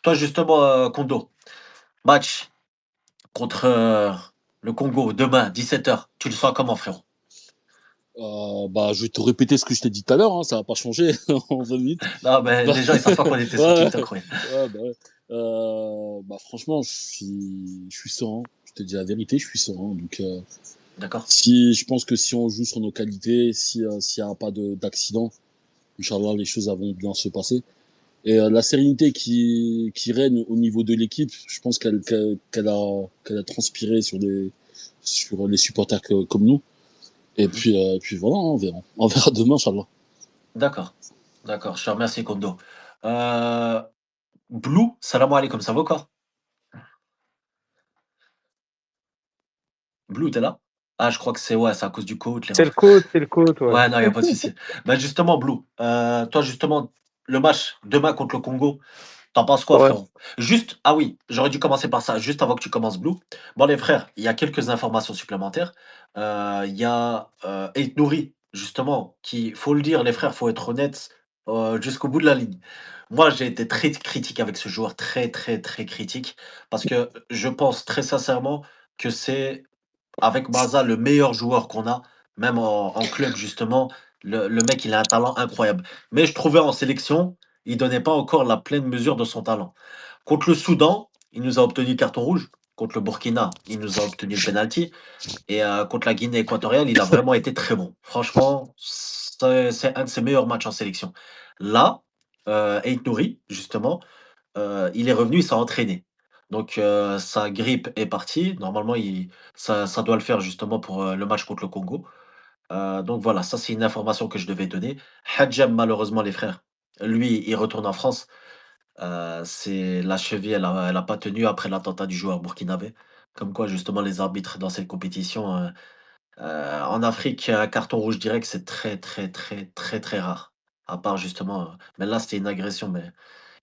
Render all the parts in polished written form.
Toi, justement, Kondo, match contre le Congo demain, 17h. Tu le sens comment, frérot? Bah, je vais te répéter ce que je t'ai dit tout à l'heure, hein, ça va pas changer en 20 minutes. Non, mais Bah, les gens, ils savent pas qu'on était sur ouais, TikTok, ouais. bah, ouais. Bah, franchement, je suis serein. Je te dis la vérité, je suis serein. Donc, D'accord? si, je pense que si on joue sur nos qualités, si, s'il n'y a pas d'accident, Inch'Allah, les choses vont bien se passer. Et la sérénité qui règne au niveau de l'équipe, je pense qu'elle a transpiré sur les supporters comme nous. Et Mhm. puis voilà, hein, on verra. On verra demain, Inch'Allah. D'accord. D'accord. Je te remercie, Kondo. Euh, Blue, salam alaikum, ça va ou quoi? Blue, t'es là? Ah, je crois que c'est ouais, c'est à cause du code, les refs. C'est le côte, ouais. Ouais, non, il y a pas de souci. Bah, justement, Blue, toi, justement, le match demain contre le Congo, t'en penses quoi, Ouais, frérot? Juste, ah oui, j'aurais dû commencer par ça, juste avant que tu commences, Blue. Bon, les frères, il y a quelques informations supplémentaires. Il y a Ait Nouri, justement, qui, faut le dire, les frères, faut être honnête jusqu'au bout de la ligne. Moi, j'ai été très critique avec ce joueur, très, très, très critique, parce que je pense très sincèrement que c'est avec Barza, le meilleur joueur qu'on a, même en club justement, le mec, il a un talent incroyable. Mais je trouvais en sélection, il donnait pas encore la pleine mesure de son talent. Contre le Soudan, il nous a obtenu le carton rouge. Contre le Burkina, il nous a obtenu le penalty. Et contre la Guinée équatoriale, il a vraiment été très bon. Franchement, c'est un de ses meilleurs matchs en sélection. Là, Ait Nouri, justement, il est revenu, il s'est entraîné. Donc sa grippe est partie. Normalement, ça doit le faire justement pour, le match contre le Congo. Donc voilà, ça c'est une information que je devais donner. Hadjem, malheureusement les frères, lui, il retourne en France. C'est la cheville, elle a pas tenu après l'attentat du joueur burkinabé. Comme quoi justement les arbitres dans cette compétition, en Afrique, un carton rouge direct, c'est très, très, très, très, très rare. À part justement, mais là c'était une agression, mais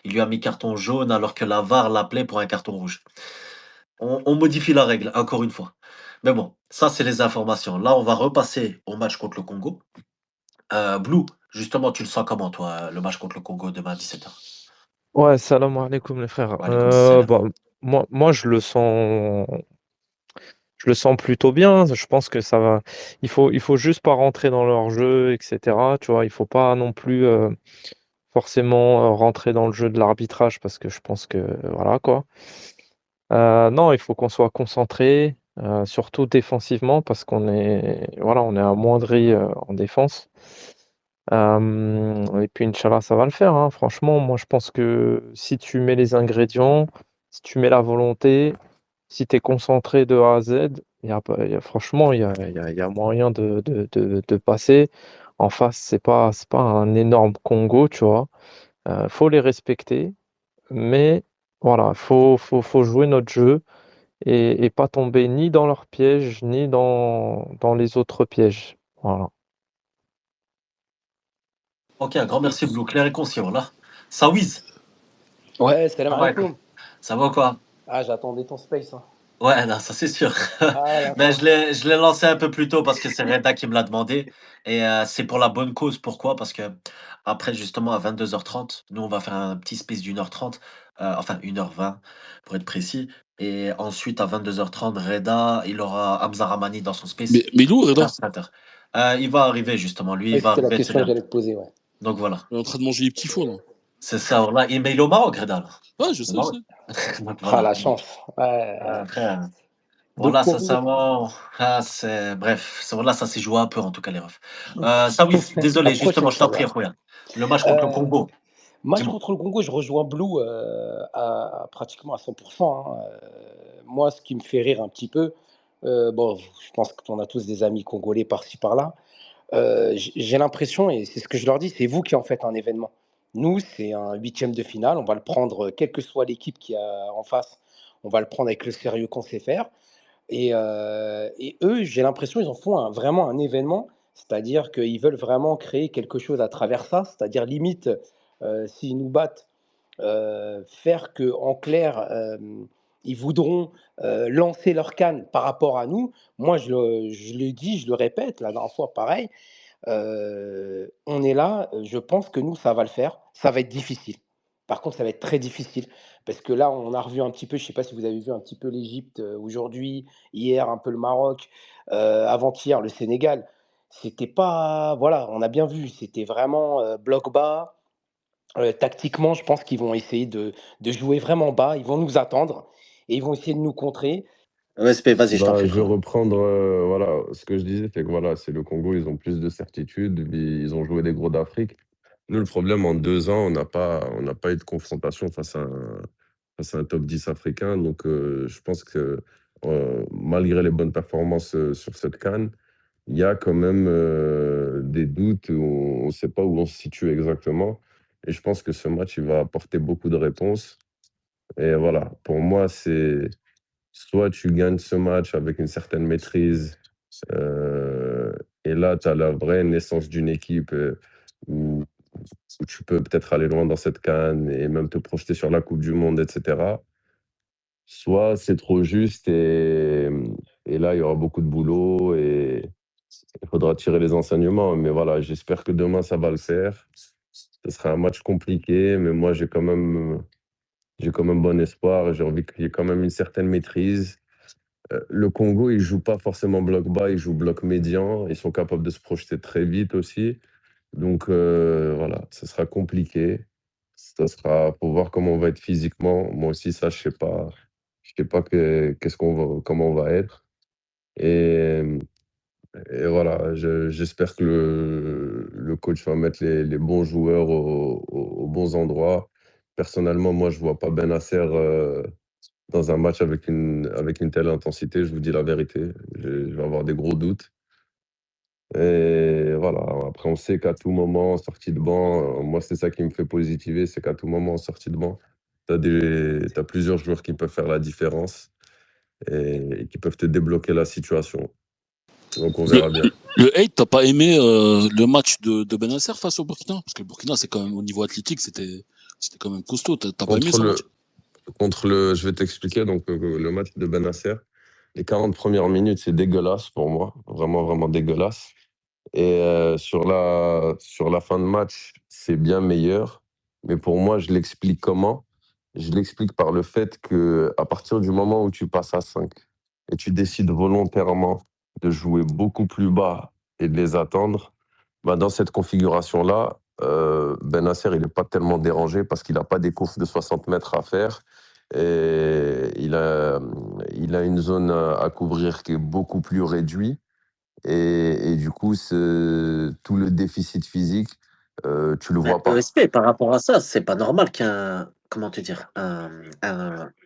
il lui a mis carton jaune alors que la VAR l'appelait pour un carton rouge. On modifie la règle, encore une fois. Mais bon, ça, c'est les informations. Là, on va repasser au match contre le Congo. Blue, justement, tu le sens comment, toi, le match contre le Congo demain à 17h? ouais, salam alaikum les frères. Wa alaykoum salam. Bah, moi je le sens plutôt bien. Je pense que ça va. Il faut juste pas rentrer dans leur jeu, etc. Tu vois, il faut pas non plus forcément rentrer dans le jeu de l'arbitrage parce que je pense que voilà quoi. Non, il faut qu'on soit concentré, surtout défensivement parce qu'on est voilà, on est amoindri en défense. Et puis Inch'Allah, ça va le faire, hein. Franchement, moi je pense que si tu mets les ingrédients, si tu mets la volonté, si tu es concentré de A à Z, franchement, il y a moyen de passer. En face, c'est pas un énorme Congo, tu vois. Faut les respecter, mais voilà, faut jouer notre jeu et pas tomber ni dans leurs pièges, ni dans les autres pièges. Voilà. Ok, un grand merci, Blue. Clair et concis, voilà. Sawiz, Ouais, salam ça va, quoi? alaikum. Ça va quoi? Ah, j'attendais ton space, hein. Ouais, non, ça c'est sûr. Ah, Mais d'accord. je l'ai lancé un peu plus tôt parce que c'est Reda qui me l'a demandé. Et c'est pour la bonne cause. Pourquoi? Parce que après, justement, à 22h30, nous, on va faire un petit space d'1h30, enfin 1h20 pour être précis. Et ensuite, à 22h30, Reda, il aura Hamza Ramani dans son space. Mais il est où, Reda? 15-20h. Il va arriver, justement. Lui, il Ouais, va c'était la arriver, question que Sénégal. j'allais te poser, ouais. Donc voilà. Il est en train de manger les petits fours, là. C'est ça. Voilà. Mais il est au Maroc, Reda. Là. Ouais, je Au sais, je Maroc. sais. Donc Ah, voilà. la chance. Ouais. Après. Bon Donc, là, pour revenir, sincèrement, ah, c'est bref, là, ça s'est joué un peu en tout cas les refs. Ça oui, la désolé, justement, prochaine, je t'en Inch'Allah. prie, regarde. Le match contre le Euh, Congo, Match dis-moi. contre le Congo, je rejoins Blue pratiquement à 100%, hein. Moi, ce qui me fait rire un petit peu, bon, je pense qu'on a tous des amis congolais par-ci par-là. J'ai l'impression, et c'est ce que je leur dis, c'est vous qui en faites un événement. Nous, c'est un huitième de finale, on va le prendre, quelle que soit l'équipe qui a en face, on va le prendre avec le sérieux qu'on sait faire. Et eux, j'ai l'impression, ils en font vraiment un événement, c'est-à-dire qu'ils veulent vraiment créer quelque chose à travers ça, c'est-à-dire limite, s'ils nous battent, faire que en clair, ils voudront lancer leur canne par rapport à nous. Moi, je le dis, je le répète, la dernière fois, pareil, on est là, je pense que nous, ça va le faire, ça va être difficile. Par contre, ça va être très difficile parce que là, on a revu un petit peu, je ne sais pas si vous avez vu un petit peu l'Égypte, aujourd'hui, hier un peu le Maroc, avant-hier le Sénégal. C'était pas voilà, on a bien vu, c'était vraiment, bloc bas. Tactiquement, je pense qu'ils vont essayer de jouer vraiment bas. Ils vont nous attendre et ils vont essayer de nous contrer. OSP, vas-y, je t'en Bah, prie, je vais frérot. reprendre, voilà, ce que je disais, c'est que voilà, c'est le Congo, ils ont plus de certitude, ils ont joué des gros d'Afrique. Nous, le problème, en 2 ans, on n'a pas eu de confrontation face à un top 10 africain. Donc, je pense que malgré les bonnes performances sur cette CAN, il y a quand même des doutes, on ne sait pas où on se situe exactement. Et je pense que ce match, il va apporter beaucoup de réponses. Et voilà, pour moi, c'est soit tu gagnes ce match avec une certaine maîtrise, euh, et là, tu as la vraie naissance d'une équipe où, où tu peux peut-être aller loin dans cette canne et même te projeter sur la Coupe du Monde, etc. Soit c'est trop juste et là, il y aura beaucoup de boulot et il faudra tirer les enseignements. Mais voilà, j'espère que demain, ça va le faire. Ce sera un match compliqué, mais moi, j'ai quand même bon espoir. J'ai envie qu'il y ait quand même une certaine maîtrise. Le Congo, ils jouent pas forcément bloc bas, ils jouent bloc médian. Ils sont capables de se projeter très vite aussi. Donc voilà, ce sera compliqué. Ça sera pour voir comment on va être physiquement. Moi aussi, ça, je sais pas. Je sais pas qu'est-ce qu'on va, comment on va être. Et, et voilà, j'espère que le coach va mettre les bons joueurs aux bons endroits. Personnellement, moi, je vois pas Benasser dans un match avec une telle intensité, je vous dis la vérité. Je vais avoir des gros doutes. Et voilà, après, on sait qu'à tout moment, en sortie de banc, moi, c'est ça qui me fait positiver, c'est qu'à tout moment, en sortie de banc, t'as plusieurs joueurs qui peuvent faire la différence et qui peuvent te débloquer la situation. Donc, on Le, verra bien. le hate, t'as pas aimé le match de Benasser face au Burkina? Parce que le Burkina, c'est quand même, au niveau athlétique, c'était quand même costaud. T'as pas aimé Contre ce match? le, je vais t'expliquer, donc, le match de Benasser, les 40 premières minutes, c'est dégueulasse pour moi, vraiment, vraiment dégueulasse. Et sur la fin de match, c'est bien meilleur. Mais pour moi, je l'explique comment? Je l'explique par le fait que à partir du moment où tu passes à 5 et tu décides volontairement de jouer beaucoup plus bas et de les attendre, bah dans cette configuration-là, Benasser, il n'est pas tellement dérangé parce qu'il n'a pas des courses de 60 mètres à faire. Et il a une zone à couvrir qui est beaucoup plus réduite. Et du coup, tout le déficit physique, tu le Mais vois pas. ESP, par rapport à ça, c'est pas normal comment te dire,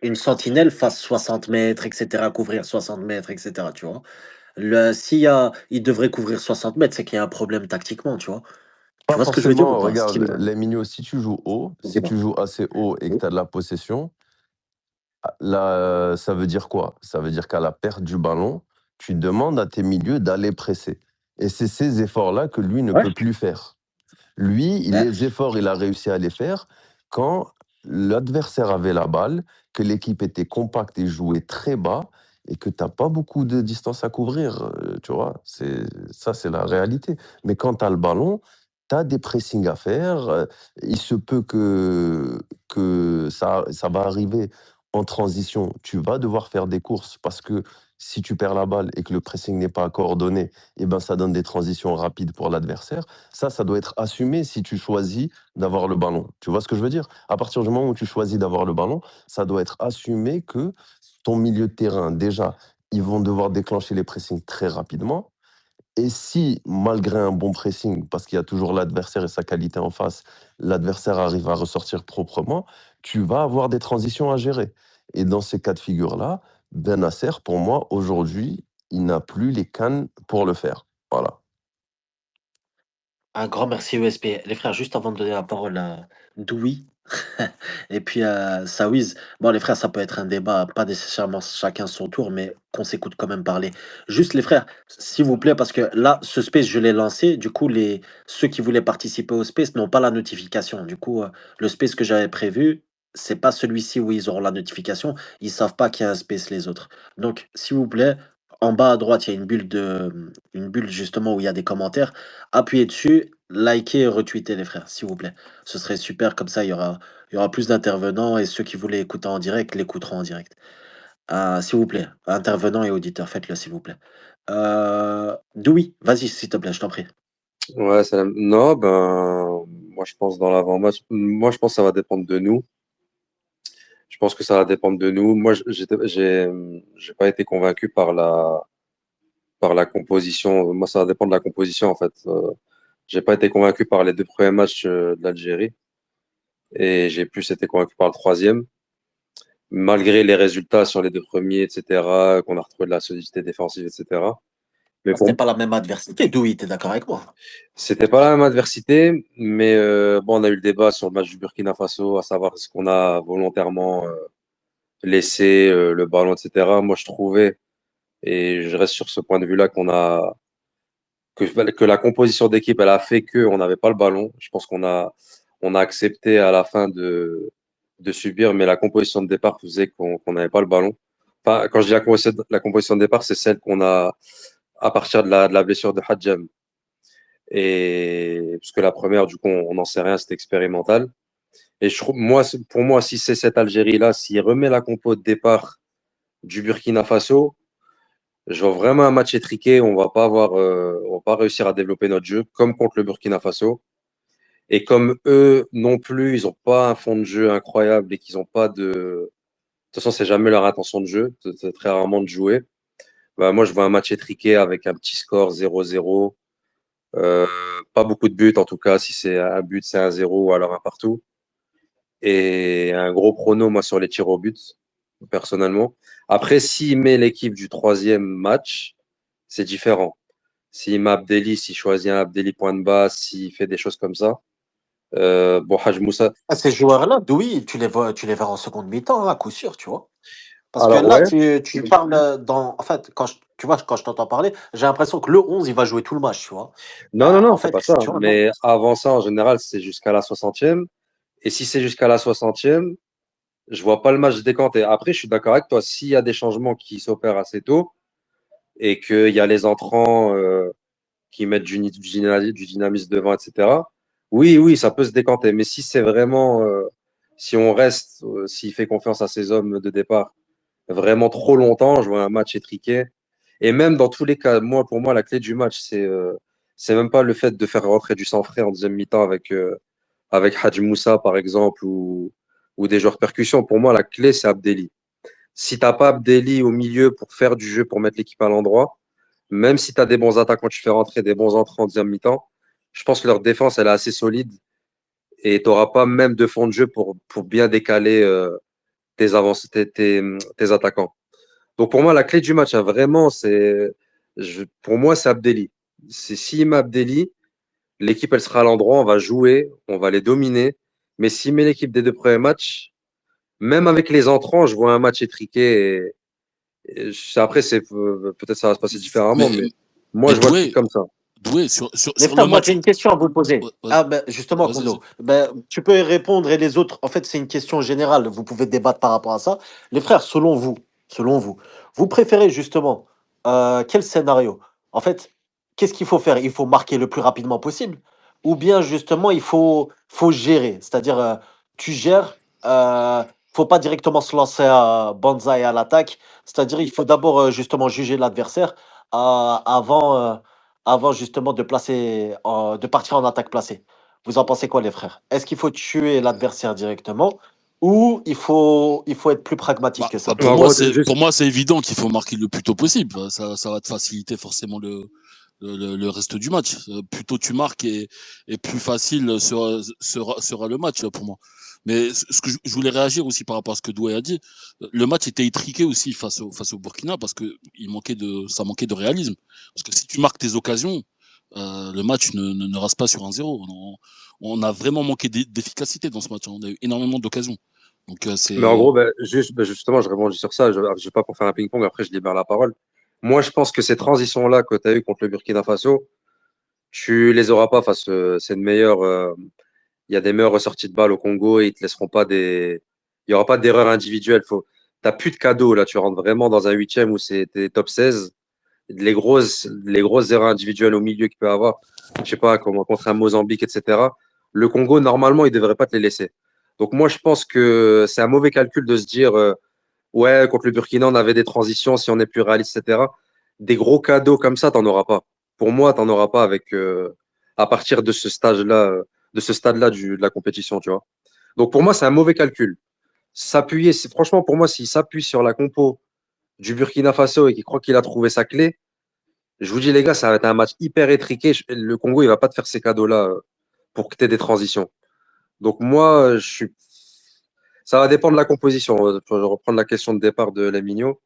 une sentinelle fasse 60 mètres, etc., couvrir 60 mètres, etc., tu vois. Il devrait couvrir 60 mètres, c'est qu'il y a un problème tactiquement, tu vois. Tu Pas vois ce que je veux dire ou forcément, pas? Ce qui regarde, me... les minions, si tu joues haut, si Dis-moi. tu joues assez haut et que tu as de la possession, là, ça veut dire quoi? Ça veut dire qu'à la perte du ballon, tu demandes à tes milieux d'aller presser. Et c'est ces efforts-là que lui ne Ouais. peut plus faire. Lui, Ben, les efforts, il a réussi à les faire quand l'adversaire avait la balle, que l'équipe était compacte et jouait très bas et que tu as pas beaucoup de distance à couvrir, tu vois? C'est la réalité. Mais quand tu as le ballon, tu as des pressings à faire, il se peut que ça va arriver en transition. Tu vas devoir faire des courses parce que si tu perds la balle et que le pressing n'est pas coordonné, et ben, ça donne des transitions rapides pour l'adversaire. Ça doit être assumé si tu choisis d'avoir le ballon. Tu vois ce que je veux dire? À partir du moment où tu choisis d'avoir le ballon, ça doit être assumé que ton milieu de terrain, déjà, ils vont devoir déclencher les pressings très rapidement. Et si, malgré un bon pressing, parce qu'il y a toujours l'adversaire et sa qualité en face, l'adversaire arrive à ressortir proprement, tu vas avoir des transitions à gérer. Et dans ces cas de figure-là, Benasser, pour moi, aujourd'hui, il n'a plus les cannes pour le faire. Voilà. un grand merci ESP. Les frères, juste avant de donner la parole à Doui et puis à Sawiz. Bon, les frères, ça peut être un débat, pas nécessairement chacun son tour, mais qu'on s'écoute quand même parler. Juste les frères, s'il vous plaît, parce que là, ce space, je l'ai lancé. Du coup, ceux qui voulaient participer au space n'ont pas la notification. Du coup, le space que j'avais prévu, c'est pas celui-ci où ils auront la notification. Ils savent pas qu'il y a un space les autres. Donc, s'il vous plaît, En bas à droite, il y a une bulle justement où il y a des commentaires. Appuyez dessus, likez et retweetez les frères, s'il vous plaît. Ce serait super, comme ça il y aura plus d'intervenants et ceux qui voulaient écouter en direct l'écouteront en direct. S'il vous plaît, intervenants et auditeurs, faites-le s'il vous plaît. Dewey, vas-y s'il te plaît, je t'en prie. Ouais, non, ben, moi je pense dans l'avant-match, moi je pense que ça va dépendre de nous. Je pense que ça va dépendre de nous. Moi, j'ai pas été convaincu par la composition. Moi, ça va dépendre de la composition en fait. J'ai pas été convaincu par les deux premiers matchs de l'Algérie et j'ai plus été convaincu par le troisième, malgré les résultats sur les deux premiers, etc., qu'on a retrouvé de la solidité défensive, etc. Mais C'était pour pas la même adversité, Dewey, t'es d'accord avec moi? C'était pas la même adversité, mais bon, on a eu le débat sur le match du Burkina Faso, à savoir est-ce qu'on a volontairement laissé le ballon, etc. Moi, je trouvais, et je reste sur ce point de vue-là, que la composition d'équipe, elle a fait qu'on n'avait pas le ballon. Je pense on a accepté à la fin de subir, mais la composition de départ faisait qu'on n'avait pas le ballon. Enfin, quand je dis la composition de départ, c'est celle qu'on a à partir de la blessure de Hadjem. Et parce que la première, du coup, on n'en sait rien, c'était expérimental. Et je trouve, moi, pour moi, si c'est cette Algérie-là, s'il remet la compo de départ du Burkina Faso, je vois vraiment un match étriqué. On va pas réussir à développer notre jeu comme contre le Burkina Faso. Et comme eux non plus, ils n'ont pas un fond de jeu incroyable et qu'ils n'ont pas de. De toute façon, c'est jamais leur intention de jeu, c'est très rarement de jouer. Bah, moi, je vois un match étriqué avec un petit score 0-0. Euh, Pas beaucoup de buts, en tout cas. Si c'est un but, c'est un 0 ou alors un partout. Et un gros prono, moi, sur les tirs au but, personnellement. Après, s'il met l'équipe du troisième match, c'est différent. S'il met Abdelli, s'il choisit un Abdelli point de base, s'il fait des choses comme ça. Bon, Haj Moussa. Ces joueurs-là, Dewey, tu les verras en seconde mi-temps, hein, à coup sûr, tu vois. Parce que Alors, là, ouais. tu parles en fait, tu vois, quand je t'entends parler, j'ai l'impression que le 11 il va jouer tout le match, tu vois. Non, non, En non, c'est fait, pas ça. tu vois, non. Mais avant ça, en général, c'est jusqu'à la 60e. Et si c'est jusqu'à la 60e, je vois pas le match se décanter. Après, je suis d'accord avec toi. S'il y a des changements qui s'opèrent assez tôt et qu'il y a les entrants qui mettent du dynamisme devant, etc. Oui, oui, ça peut se décanter. Mais si c'est vraiment, si on reste, s'il fait confiance à ses hommes de départ vraiment trop longtemps, je vois un match étriqué. Et même dans tous les cas, moi, pour moi, la clé du match, c'est même pas le fait de faire rentrer du sang frais en deuxième mi-temps avec Hadj Moussa, par exemple, ou des joueurs percussion. Pour moi, la clé, c'est Abdelli. Si t'as pas Abdelli au milieu pour faire du jeu, pour mettre l'équipe à l'endroit, même si tu as des bons attaquants, tu fais rentrer des bons entrants en deuxième mi-temps, je pense que leur défense, elle est assez solide et tu n'auras pas même de fond de jeu pour bien décaler tes attaquants. Donc pour moi, la clé du match, hein, vraiment, pour moi, c'est Abdelli. S'il met Abdelli, l'équipe, elle sera à l'endroit, on va jouer, on va les dominer. Mais s'il met l'équipe des deux premiers matchs, même avec les entrants, je vois un match étriqué. Après, peut-être ça va se passer différemment, Mais, mais moi, mais je vois le truc Doué, comme ça. Doué Les sur le frères, moi match. j'ai une question à vous poser. Ouais, Ah ben justement, vas-y, vas-y. Kondo, ben, tu peux y répondre et les autres, en fait c'est une question générale, vous pouvez débattre par rapport à ça. Les frères, selon vous, vous préférez justement quel scénario? En fait, qu'est-ce qu'il faut faire? Il faut marquer le plus rapidement possible ou bien justement faut gérer, c'est-à-dire tu gères, faut pas directement se lancer à banzai à l'attaque, c'est-à-dire il faut d'abord justement juger l'adversaire avant. Avant justement de partir en attaque placée. Vous en pensez quoi, les frères? Est-ce qu'il faut tuer l'adversaire directement ou il faut être plus pragmatique que ça? Mais en gros, Pour juste, moi, c'est évident qu'il faut marquer le plus tôt possible. Ça va te faciliter forcément le reste du match. Plus tôt tu marques et plus facile sera le match pour moi. Mais ce que je voulais réagir aussi par rapport à ce que Doué a dit, le match était étriqué aussi face au Burkina parce que ça manquait de réalisme. Parce que si tu marques tes occasions, le match ne reste pas sur un zéro. On a vraiment manqué d'efficacité dans ce match. On a eu énormément d'occasions. Donc mais en c'est gros, justement, je rebondis sur ça. Je ne vais pas pour faire un ping-pong, après je libère la parole. Moi, je pense que ces transitions-là que tu as eues contre le Burkina Faso, tu les auras pas face. C'est une meilleure. Il y a des meilleures ressorties de balles au Congo et ils te laisseront pas des. Il y aura pas d'erreur individuelle. T'as plus de cadeaux là. Tu rentres vraiment dans un huitième où c'est t'es top 16. les grosses erreurs individuelles au milieu qu'il peut avoir, je sais pas, comme contre un Mozambique, etc. Le Congo, normalement, il devrait pas te les laisser. Donc moi, je pense que c'est un mauvais calcul de se dire, ouais, contre le Burkina, on avait des transitions, si on est plus réaliste, etc. Des gros cadeaux comme ça, t'en auras pas. Pour moi, t'en auras pas avec, à partir de ce stage-là, de ce stade-là de la compétition, tu vois. Donc pour moi, c'est un mauvais calcul. Franchement, pour moi, s'il s'appuie sur la compo du Burkina Faso et qu'il croit qu'il a trouvé sa clé, je vous dis, les gars, ça va être un match hyper étriqué. Le Congo, il va pas te faire ces cadeaux-là pour que tu aies des transitions. Donc moi, ça va dépendre de la composition. Je vais reprendre la question de départ de Lamigno.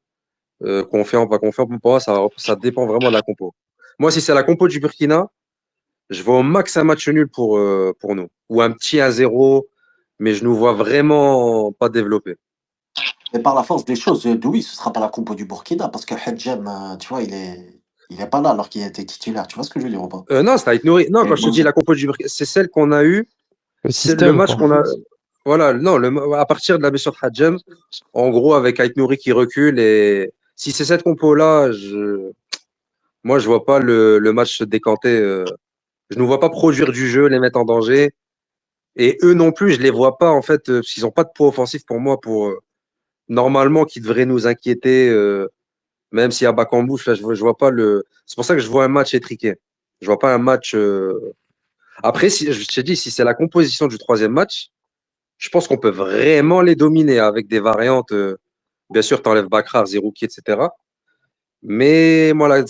Confiant, pas confiant, pour moi, ça dépend vraiment de la compo. Moi, si c'est la compo du Burkina, je vois au max un match nul pour nous. Ou un petit 1-0, mais je nous vois vraiment pas développer. Et par la force des choses, oui, ce sera pas la compo du Burkina parce que Hedjem, tu vois, il est pas là alors qu'il était titulaire. Tu vois ce que je veux dire ou pas? Non, c'est avec Nouri. Non, Et quand je te moi, dis la compo du Burkina, c'est celle qu'on a eue. Le C'est le système, match quoi. qu'on a. Voilà, non, à partir de la blessure de Hadjem, en gros, avec Ait Nouri qui recule, et si c'est cette compo-là, moi, je vois pas le match se décanter. Je ne vois pas produire du jeu, les mettre en danger. Et eux non plus, je les vois pas, en fait, parce qu'ils n'ont pas de poids offensif pour moi, normalement, qui devrait nous inquiéter, même s'il y a Bakambu, je vois pas le. C'est pour ça que je vois un match étriqué. Je vois pas un match. Après, si, je t'ai dit, si c'est la composition du troisième match, je pense qu'on peut vraiment les dominer avec des variantes. Bien sûr, tu enlèves Bakrar, Zerouki, etc. Mais moi, la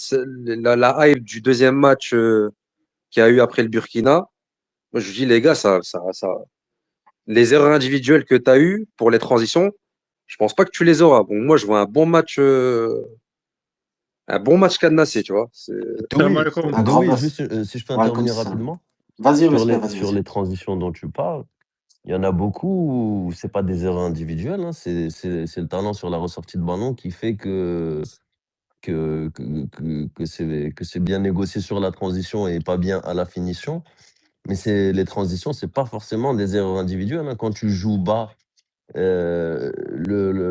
hype du deuxième match qu'il y a eu après le Burkina, moi, je dis, les gars, les erreurs individuelles que tu as eues pour les transitions, je pense pas que tu les auras. Bon, moi, je vois un bon match cadenassé, tu vois. Salam Oui, alaikum. un grand oui, merci. juste si je peux Walaikum intervenir salam. rapidement Vas-y, sur respect, vas-y, sur vas-y. les transitions dont tu parles. Il y en a beaucoup où c'est pas des erreurs individuelles, hein, c'est le talent sur la ressortie de ballon qui fait que c'est bien négocié sur la transition et pas bien à la finition. Mais les transitions, c'est pas forcément des erreurs individuelles, hein. Quand tu joues bas,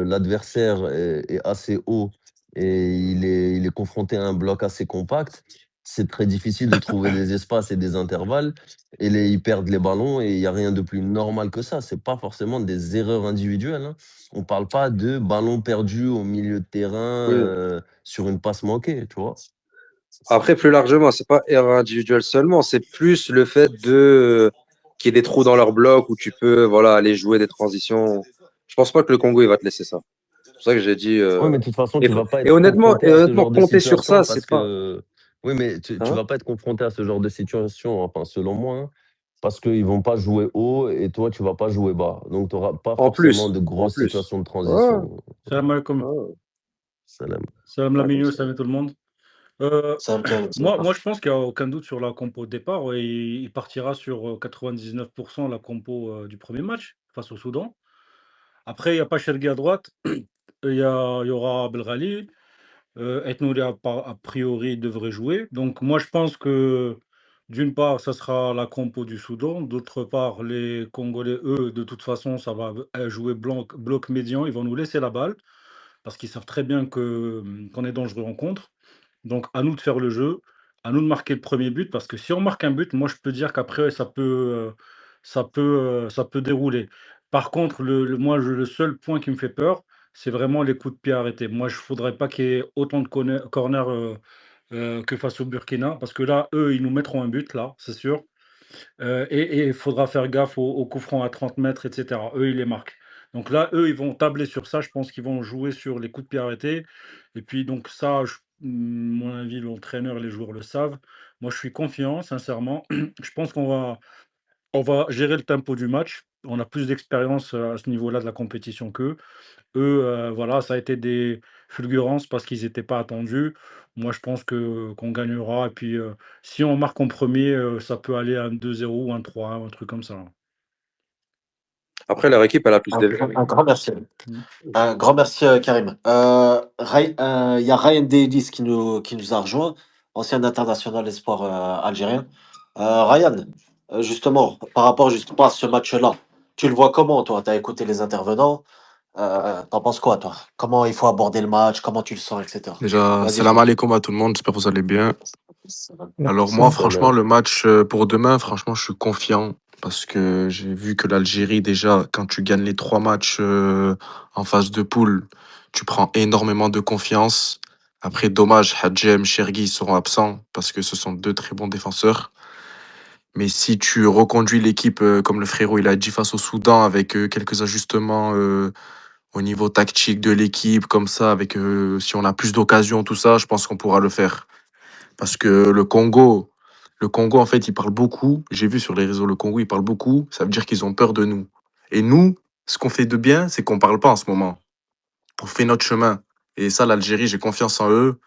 l'adversaire est assez haut et il est confronté à un bloc assez compact, c'est très difficile de trouver des espaces et des intervalles et ils perdent les ballons et il n'y a rien de plus normal que ça. C'est pas forcément des erreurs individuelles, hein. On parle pas de ballon perdu au milieu de terrain Oui. sur une passe manquée, tu vois. Après, plus largement, c'est pas erreur individuelle seulement, c'est plus le fait de qu'il y ait des trous dans leur bloc où tu peux voilà, aller jouer des transitions. Je pense pas que le Congo il va te laisser ça. C'est pour ça que j'ai dit. Oui, mais de toute façon, Et, tu vas pas et être honnêtement, confronté à ce genre de compter sur situation ça, c'est parce pas. que. Oui, mais tu Hein? vas pas être confronté à ce genre de situation, enfin, selon moi, hein, parce qu'ils vont pas jouer haut et toi, tu vas pas jouer bas. Donc, tu n'auras pas En forcément plus. de En grosses plus. situations de Ouais, transition. Salam alaikum. ouais, Salam. Salam ouais, comme Lamine, ça. salam tout le monde. Euh, Salam, Karim, ça moi, va. je pense qu'il n'y a aucun doute sur la compo au départ. Ouais, il partira sur 99% la compo du premier match face au Soudan. Après, il n'y a pas Chergi à droite. Il y aura Belghali. Ethnouri, a priori, devrait jouer. Donc, moi, je pense que d'une part, ça sera la compo du Soudan. D'autre part, les Congolais, eux, de toute façon, ça va jouer bloc médian. Ils vont nous laisser la balle parce qu'ils savent très bien qu'on est dangereux en contre. Donc, à nous de faire le jeu, à nous de marquer le premier but, parce que si on marque un but, moi, je peux dire qu'après, ça peut dérouler. Par contre, moi, le seul point qui me fait peur, c'est vraiment les coups de pied arrêtés. Moi, je ne voudrais pas qu'il y ait autant de corners que face au Burkina, parce que là, eux, ils nous mettront un but, là, c'est sûr. Et il faudra faire gaffe aux coups francs à 30 mètres, etc. Eux, ils les marquent. Donc là, eux, ils vont tabler sur ça. Je pense qu'ils vont jouer sur les coups de pied arrêtés. Et puis, donc, ça, mon avis, l'entraîneur et les joueurs le savent. Moi, je suis confiant, sincèrement. Je pense on va gérer le tempo du match. On a plus d'expérience à ce niveau-là de la compétition qu'eux. Eux, voilà, ça a été des fulgurances parce qu'ils n'étaient pas attendus. Moi, je pense qu'on gagnera et puis, si on marque en premier, ça peut aller à un 2-0 ou un 3-1, un truc comme ça. Après, leur équipe, elle a plus de. Un grand merci. Mmh. Un grand merci, Karim. Il y a Ryan Davis qui nous a rejoint, ancien international espoir algérien. Ryan, justement, par rapport justement à ce match-là, tu le vois comment, toi? Tu as écouté les intervenants. Tu penses quoi, toi? Comment il faut aborder le match? Comment tu le sens, et cetera? Déjà, Vas-y, salam frère. alaikum à tout le monde, j'espère que vous allez bien. Alors moi, Merci. franchement, le match pour demain, franchement, je suis confiant parce que j'ai vu que l'Algérie, déjà, quand tu gagnes les 3 matchs en phase de poule, tu prends énormément de confiance. Après, dommage, Hadjem, Chergui seront absents parce que ce sont deux très bons défenseurs. Mais si tu reconduis l'équipe, comme le frérot il a dit, face au Soudan, avec quelques ajustements au niveau tactique de l'équipe, comme ça, avec si on a plus d'occasions, tout ça, je pense qu'on pourra le faire. Parce que le Congo, en fait, il parle beaucoup. J'ai vu sur les réseaux, le Congo, il parle beaucoup. Ça veut dire qu'ils ont peur de nous. Et nous, ce qu'on fait de bien, c'est qu'on parle pas en ce moment. On fait notre chemin. Et ça, l'Algérie, j'ai confiance en eux.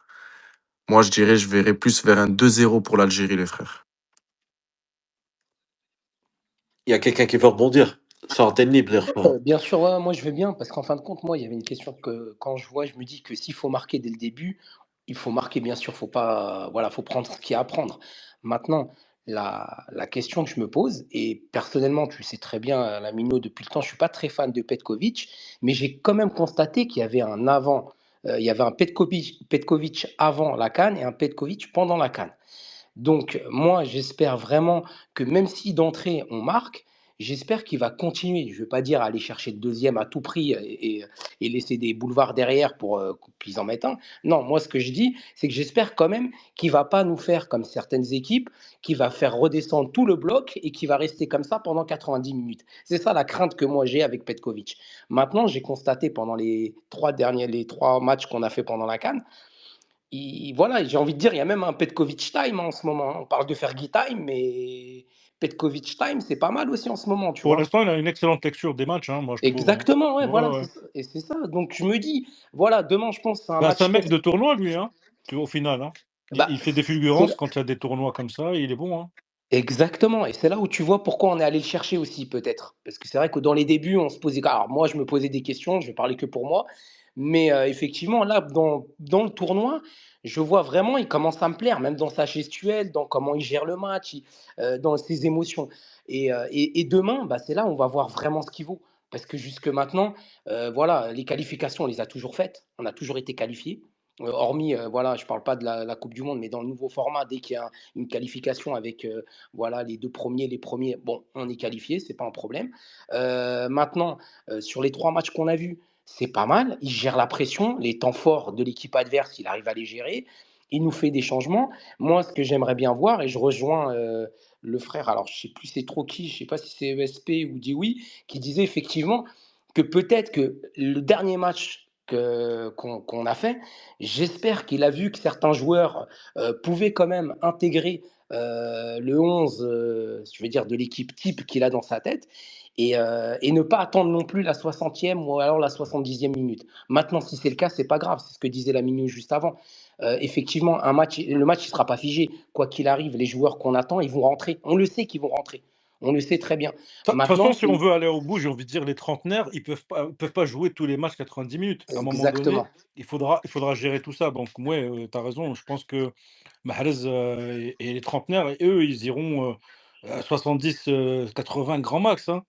Moi, je dirais, je verrais plus vers un 2-0 pour l'Algérie, les frères. Il y a quelqu'un qui veut rebondir. C'est antenne libre, les frères. Bien sûr, ouais, moi je veux bien, parce qu'en fin de compte, moi, il y avait une question que quand je vois, je me dis que s'il faut marquer dès le début, il faut marquer, bien sûr, faut pas, voilà, faut prendre ce qu'il y a à prendre. Maintenant, la question que je me pose, et personnellement, tu le sais très bien, Lamino, depuis le temps, je suis pas très fan de Petkovic, mais j'ai quand même constaté qu'il y avait un avant, il y avait un Petkovic avant la CAN et un Petkovic pendant la CAN. Donc, moi, j'espère vraiment que même si d'entrée on marque, j'espère qu'il va continuer. Je ne veux pas dire aller chercher le deuxième à tout prix et laisser des boulevards derrière pour qu'ils en mettent un. Non, moi, ce que je dis, c'est que j'espère quand même qu'il ne va pas nous faire comme certaines équipes, qui va faire redescendre tout le bloc et qui va rester comme ça pendant 90 minutes. C'est ça la crainte que moi j'ai avec Petkovic. Maintenant, j'ai constaté pendant les 3 matchs qu'on a fait pendant la CAN, voilà, j'ai envie de dire, il y a même un Petkovic time en ce moment, hein. On parle de Fergie time, mais Petkovic time, c'est pas mal aussi en ce moment, tu Pour vois. l'instant, il a une excellente lecture des matchs, hein, moi, je trouve, hein. Exactement, ouais, Ouais, voilà, ouais. c'est ça. Et c'est ça. Donc je me dis, voilà, demain, je pense que c'est un Bah, c'est un match mec test. de tournoi, lui, hein, au final, hein. Bah, Il fait des c'est fulgurances quand il y a des tournois comme ça, il est bon, hein. exactement, et c'est là où tu vois pourquoi on est allé le chercher aussi peut-être. Parce que c'est vrai que dans les débuts, on se posait, alors moi je me posais des questions, je vais parler que pour moi, mais effectivement là dans le tournoi, je vois vraiment il commence à me plaire, même dans sa gestuelle, dans comment il gère le match, dans ses émotions. Et demain, bah, c'est là où on va voir vraiment ce qu'il vaut. Parce que jusque maintenant, voilà, les qualifications, on les a toujours faites, on a toujours été qualifiés. Hormis, voilà, je ne parle pas de la Coupe du Monde, mais dans le nouveau format, dès qu'il y a une qualification avec voilà, les 2 premiers, les premiers, bon, on est qualifié, c'est pas un problème. Maintenant, sur les 3 matchs qu'on a vus, c'est pas mal. Il gère la pression, les temps forts de l'équipe adverse, il arrive à les gérer. Il nous fait des changements. Moi, ce que j'aimerais bien voir, et je rejoins le frère, alors je sais plus c'est trop qui, je sais pas si c'est ESP ou Dioui, qui disait effectivement que peut-être que le dernier match qu'on a fait, j'espère qu'il a vu que certains joueurs pouvaient quand même intégrer le 11, je veux dire, de l'équipe type qu'il a dans sa tête, et ne pas attendre non plus la 60e ou alors la 70e minute. Maintenant, si c'est le cas, c'est pas grave, c'est ce que disait la minute juste avant. Effectivement, le match ne sera pas figé. Quoi qu'il arrive, les joueurs qu'on attend, ils vont rentrer. On le sait qu'ils vont rentrer. On le sait très bien. De toute façon, Maintenant, si on veut aller au bout, j'ai envie de dire, les trentenaires, ils peuvent pas jouer tous les matchs 90 minutes. À un moment donné, exactement. il faudra gérer tout ça. Donc, ouais, tu as raison. Je pense que Mahrez et les trentenaires, et eux, ils iront 70, 80 grand max, hein.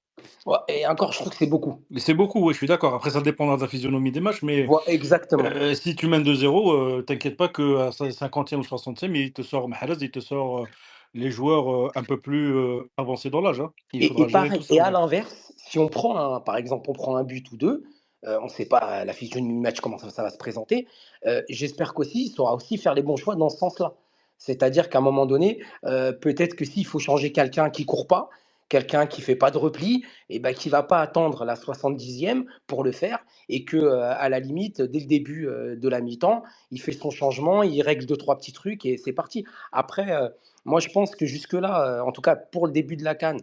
Ouais, et encore, je trouve que c'est beaucoup. Mais c'est beaucoup, oui, je suis d'accord. Après, ça dépendra de la physionomie des matchs, mais Exactement. si tu mènes 2-0, t'inquiète pas qu'à sa 50e ou 60e, il te sort Mahrez, il te sort les joueurs un peu plus avancés dans l'âge, hein. Il Et faudra gérer pareil, tout ça, et à ouais. l'inverse, si on prend par exemple, on prend un but ou deux, on ne sait pas la physionomie du match, comment ça va se présenter. J'espère qu'aussi, il saura aussi faire les bons choix dans ce sens-là. C'est-à-dire qu'à un moment donné, peut-être que s'il faut changer quelqu'un qui court pas, quelqu'un qui fait pas de repli, et ben qui va pas attendre la 70e pour le faire, et que à la limite, dès le début de la mi-temps, il fait son changement, il règle deux trois petits trucs et c'est parti. Après, moi je pense que jusque-là, en tout cas pour le début de la CAN,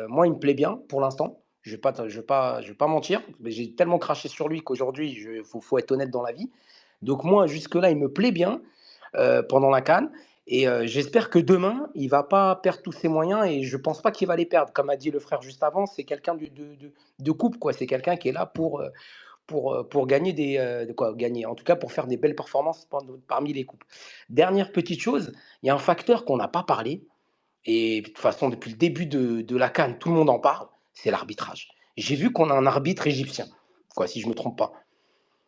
moi, il me plaît bien pour l'instant. Je vais pas mentir. Mais j'ai tellement craché sur lui qu'aujourd'hui, faut être honnête dans la vie. Donc moi, jusque-là, il me plaît bien pendant la CAN. Et j'espère que demain, il va pas perdre tous ses moyens. Et je pense pas qu'il va les perdre. Comme a dit le frère juste avant, c'est quelqu'un de coupe, quoi. C'est quelqu'un qui est là pour gagner de quoi gagner. En tout cas, pour faire des belles performances parmi les coupes. Dernière petite chose, il y a un facteur qu'on n'a pas parlé, et de toute façon, depuis le début de la CAN, tout le monde en parle, c'est l'arbitrage. J'ai vu qu'on a un arbitre égyptien. quoi, si je me trompe pas.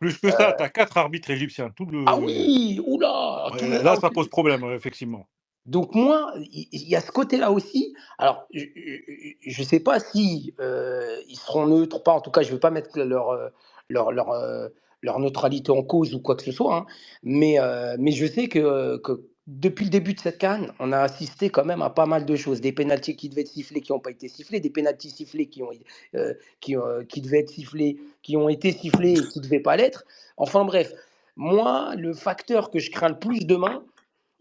Plus que ça, tu as 4 arbitres égyptiens. Ah oui, oula, tout le Ouais, monde là, a ça aussi. pose problème, effectivement. Donc moi, il y a ce côté-là aussi. Alors, je sais pas si ils seront neutres ou pas. En tout cas, je veux pas mettre leur, leur, euh, leur neutralité en cause ou quoi que ce soit, hein. Mais je sais que depuis le début de cette CAN, on a assisté quand même à pas mal de choses. Des pénaltys qui devaient être sifflés, qui n'ont pas été sifflés, des pénaltys sifflés qui devaient être sifflés, qui ont été sifflés et qui ne devaient pas l'être. Enfin bref, moi, le facteur que je crains le plus demain,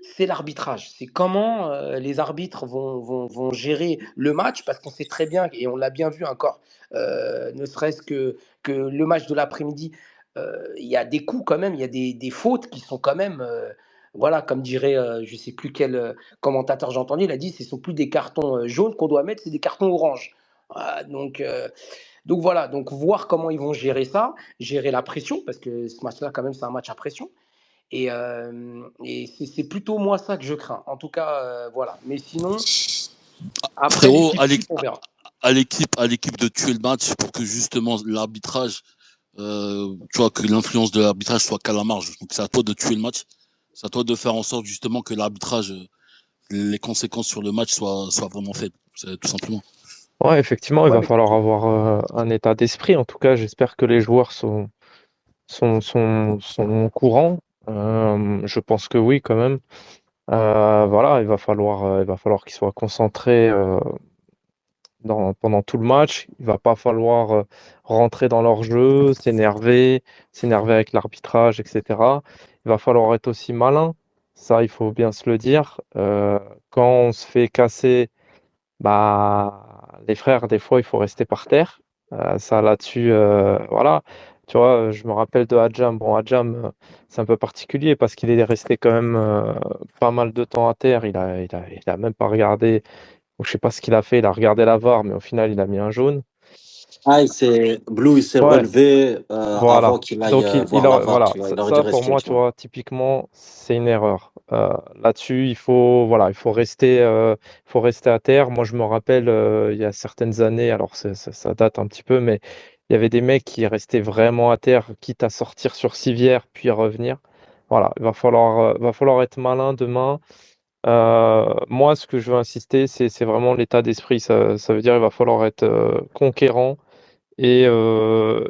c'est l'arbitrage. C'est comment les arbitres vont gérer le match, parce qu'on sait très bien, et on l'a bien vu encore, ne serait-ce que le match de l'après-midi, il y a des coups quand même, il y a des fautes qui sont quand même, voilà, comme dirait, je ne sais plus quel commentateur j'ai entendu, il a dit, ce ne sont plus des cartons jaunes qu'on doit mettre, c'est des cartons oranges. Ah, donc voilà, donc voir comment ils vont gérer ça, gérer la pression, parce que ce match-là, quand même, c'est un match à pression. Et c'est plutôt moi ça que je crains. En tout cas, voilà. Mais sinon, après Frérot, l'équipe type, on verra. à l'équipe de tuer le match pour que justement l'arbitrage, tu vois, que l'influence de l'arbitrage soit qu'à la marge. Donc c'est à toi de tuer le match. C'est à toi de faire en sorte justement que l'arbitrage, les conséquences sur le match soient vraiment faibles. C'est tout simplement. Ouais, effectivement, il Ouais, va mais falloir avoir un état d'esprit. En tout cas, j'espère que les joueurs sont au courant. Je pense que oui, quand même. Voilà, il va falloir qu'ils soient concentrés pendant tout le match. Il va pas falloir rentrer dans leur jeu, s'énerver avec l'arbitrage, etc. Il va falloir être aussi malin. Ça, il faut bien se le dire. Quand on se fait casser, bah, les frères, des fois, il faut rester par terre. Ça, là-dessus, voilà. Tu vois, je me rappelle de Hadjam. Bon, Hadjam, c'est un peu particulier parce qu'il est resté quand même pas mal de temps à terre. Il a même pas regardé. Donc, je sais pas ce qu'il a fait. Il a regardé la VAR, mais au final, il a mis un jaune. Ah, Blue, il s'est Ouais, relevé avant voilà. qu'il aille Donc, voir la VAR, voilà. tu vois. Ça, Il aurait dû ça, pour rester, moi, tu tu vois. vois, typiquement, c'est une erreur. Là-dessus, voilà, il faut rester à terre. Moi, je me rappelle, il y a certaines années, alors ça date un petit peu, mais il y avait des mecs qui restaient vraiment à terre, quitte à sortir sur civière, puis revenir. Voilà, il va falloir être malin demain. Moi, ce que je veux insister, c'est vraiment l'état d'esprit. Ça veut dire qu'il va falloir être conquérant et, euh,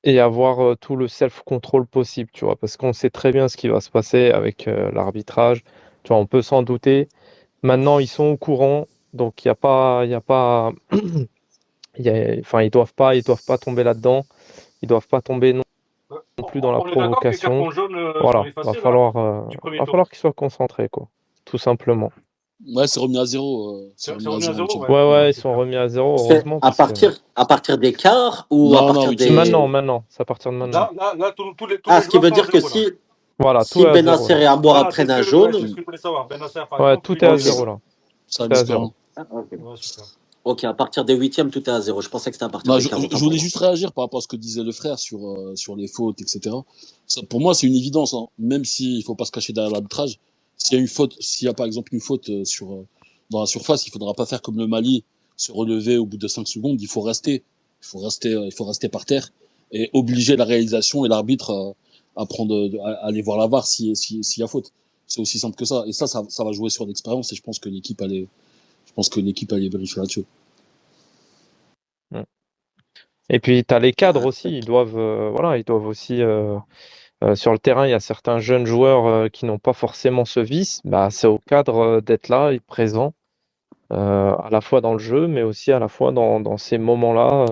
et avoir tout le self-control possible, tu vois, parce qu'on sait très bien ce qui va se passer avec l'arbitrage. Tu vois, on peut s'en douter. Maintenant, ils sont au courant, donc enfin, ils doivent pas tomber là-dedans. Ils doivent pas tomber non plus dans la On est d'accord que les provocation. cartons jaunes sont Voilà, va effacés là, falloir, du premier va tour. falloir qu'ils soient concentrés, quoi, tout simplement. Ouais, c'est remis à zéro. C'est C'est remis à revenu à zéro, zéro, huitième. ouais. Ouais, Ouais. ouais, ils sont Super. remis à zéro, C'est heureusement, parce que à partir des quarts ou à Non, non, partir huitième. maintenant, des... maintenant, c'est à partir de maintenant. Là, tous Ah, les ce qui joueurs veut sont à dire que zéro là. Voilà, tout si est à zéro Benasser là. et Amoura Voilà, c'est prennent ce un que, ouais, c'est jaune, ce que je voulais savoir. Benasser, par Ouais, exemple, tout lui, est à il est ok. zéro jaune. là. Ça Tout a est mis à ça. zéro. Ah, ok. Ouais, super. Ok, à partir des huitièmes, tout est à zéro. Je pensais que c'était à partir Non, des quarts, je autant pour voulais moi. juste réagir par rapport à ce que disait le frère sur les fautes, etc. Ça, pour moi, c'est une évidence, hein. Même s'il faut pas se cacher derrière l'arbitrage. S'il y a par exemple une faute dans la surface, il faudra pas faire comme le Mali, se relever au bout de 5 secondes. Il faut rester par terre et obliger la réalisation et l'arbitre à à aller voir la VAR s'il y a faute. C'est aussi simple que ça. Et ça va jouer sur l'expérience et je pense que l'équipe allait vérifier là-dessus. Mm. Et puis, tu as les cadres Ah, aussi, voilà, ils doivent aussi, sur le terrain, il y a certains jeunes joueurs qui n'ont pas forcément ce vice. Bah, c'est au cadre d'être là et présent, à la fois dans le jeu, mais aussi à la fois dans ces moments-là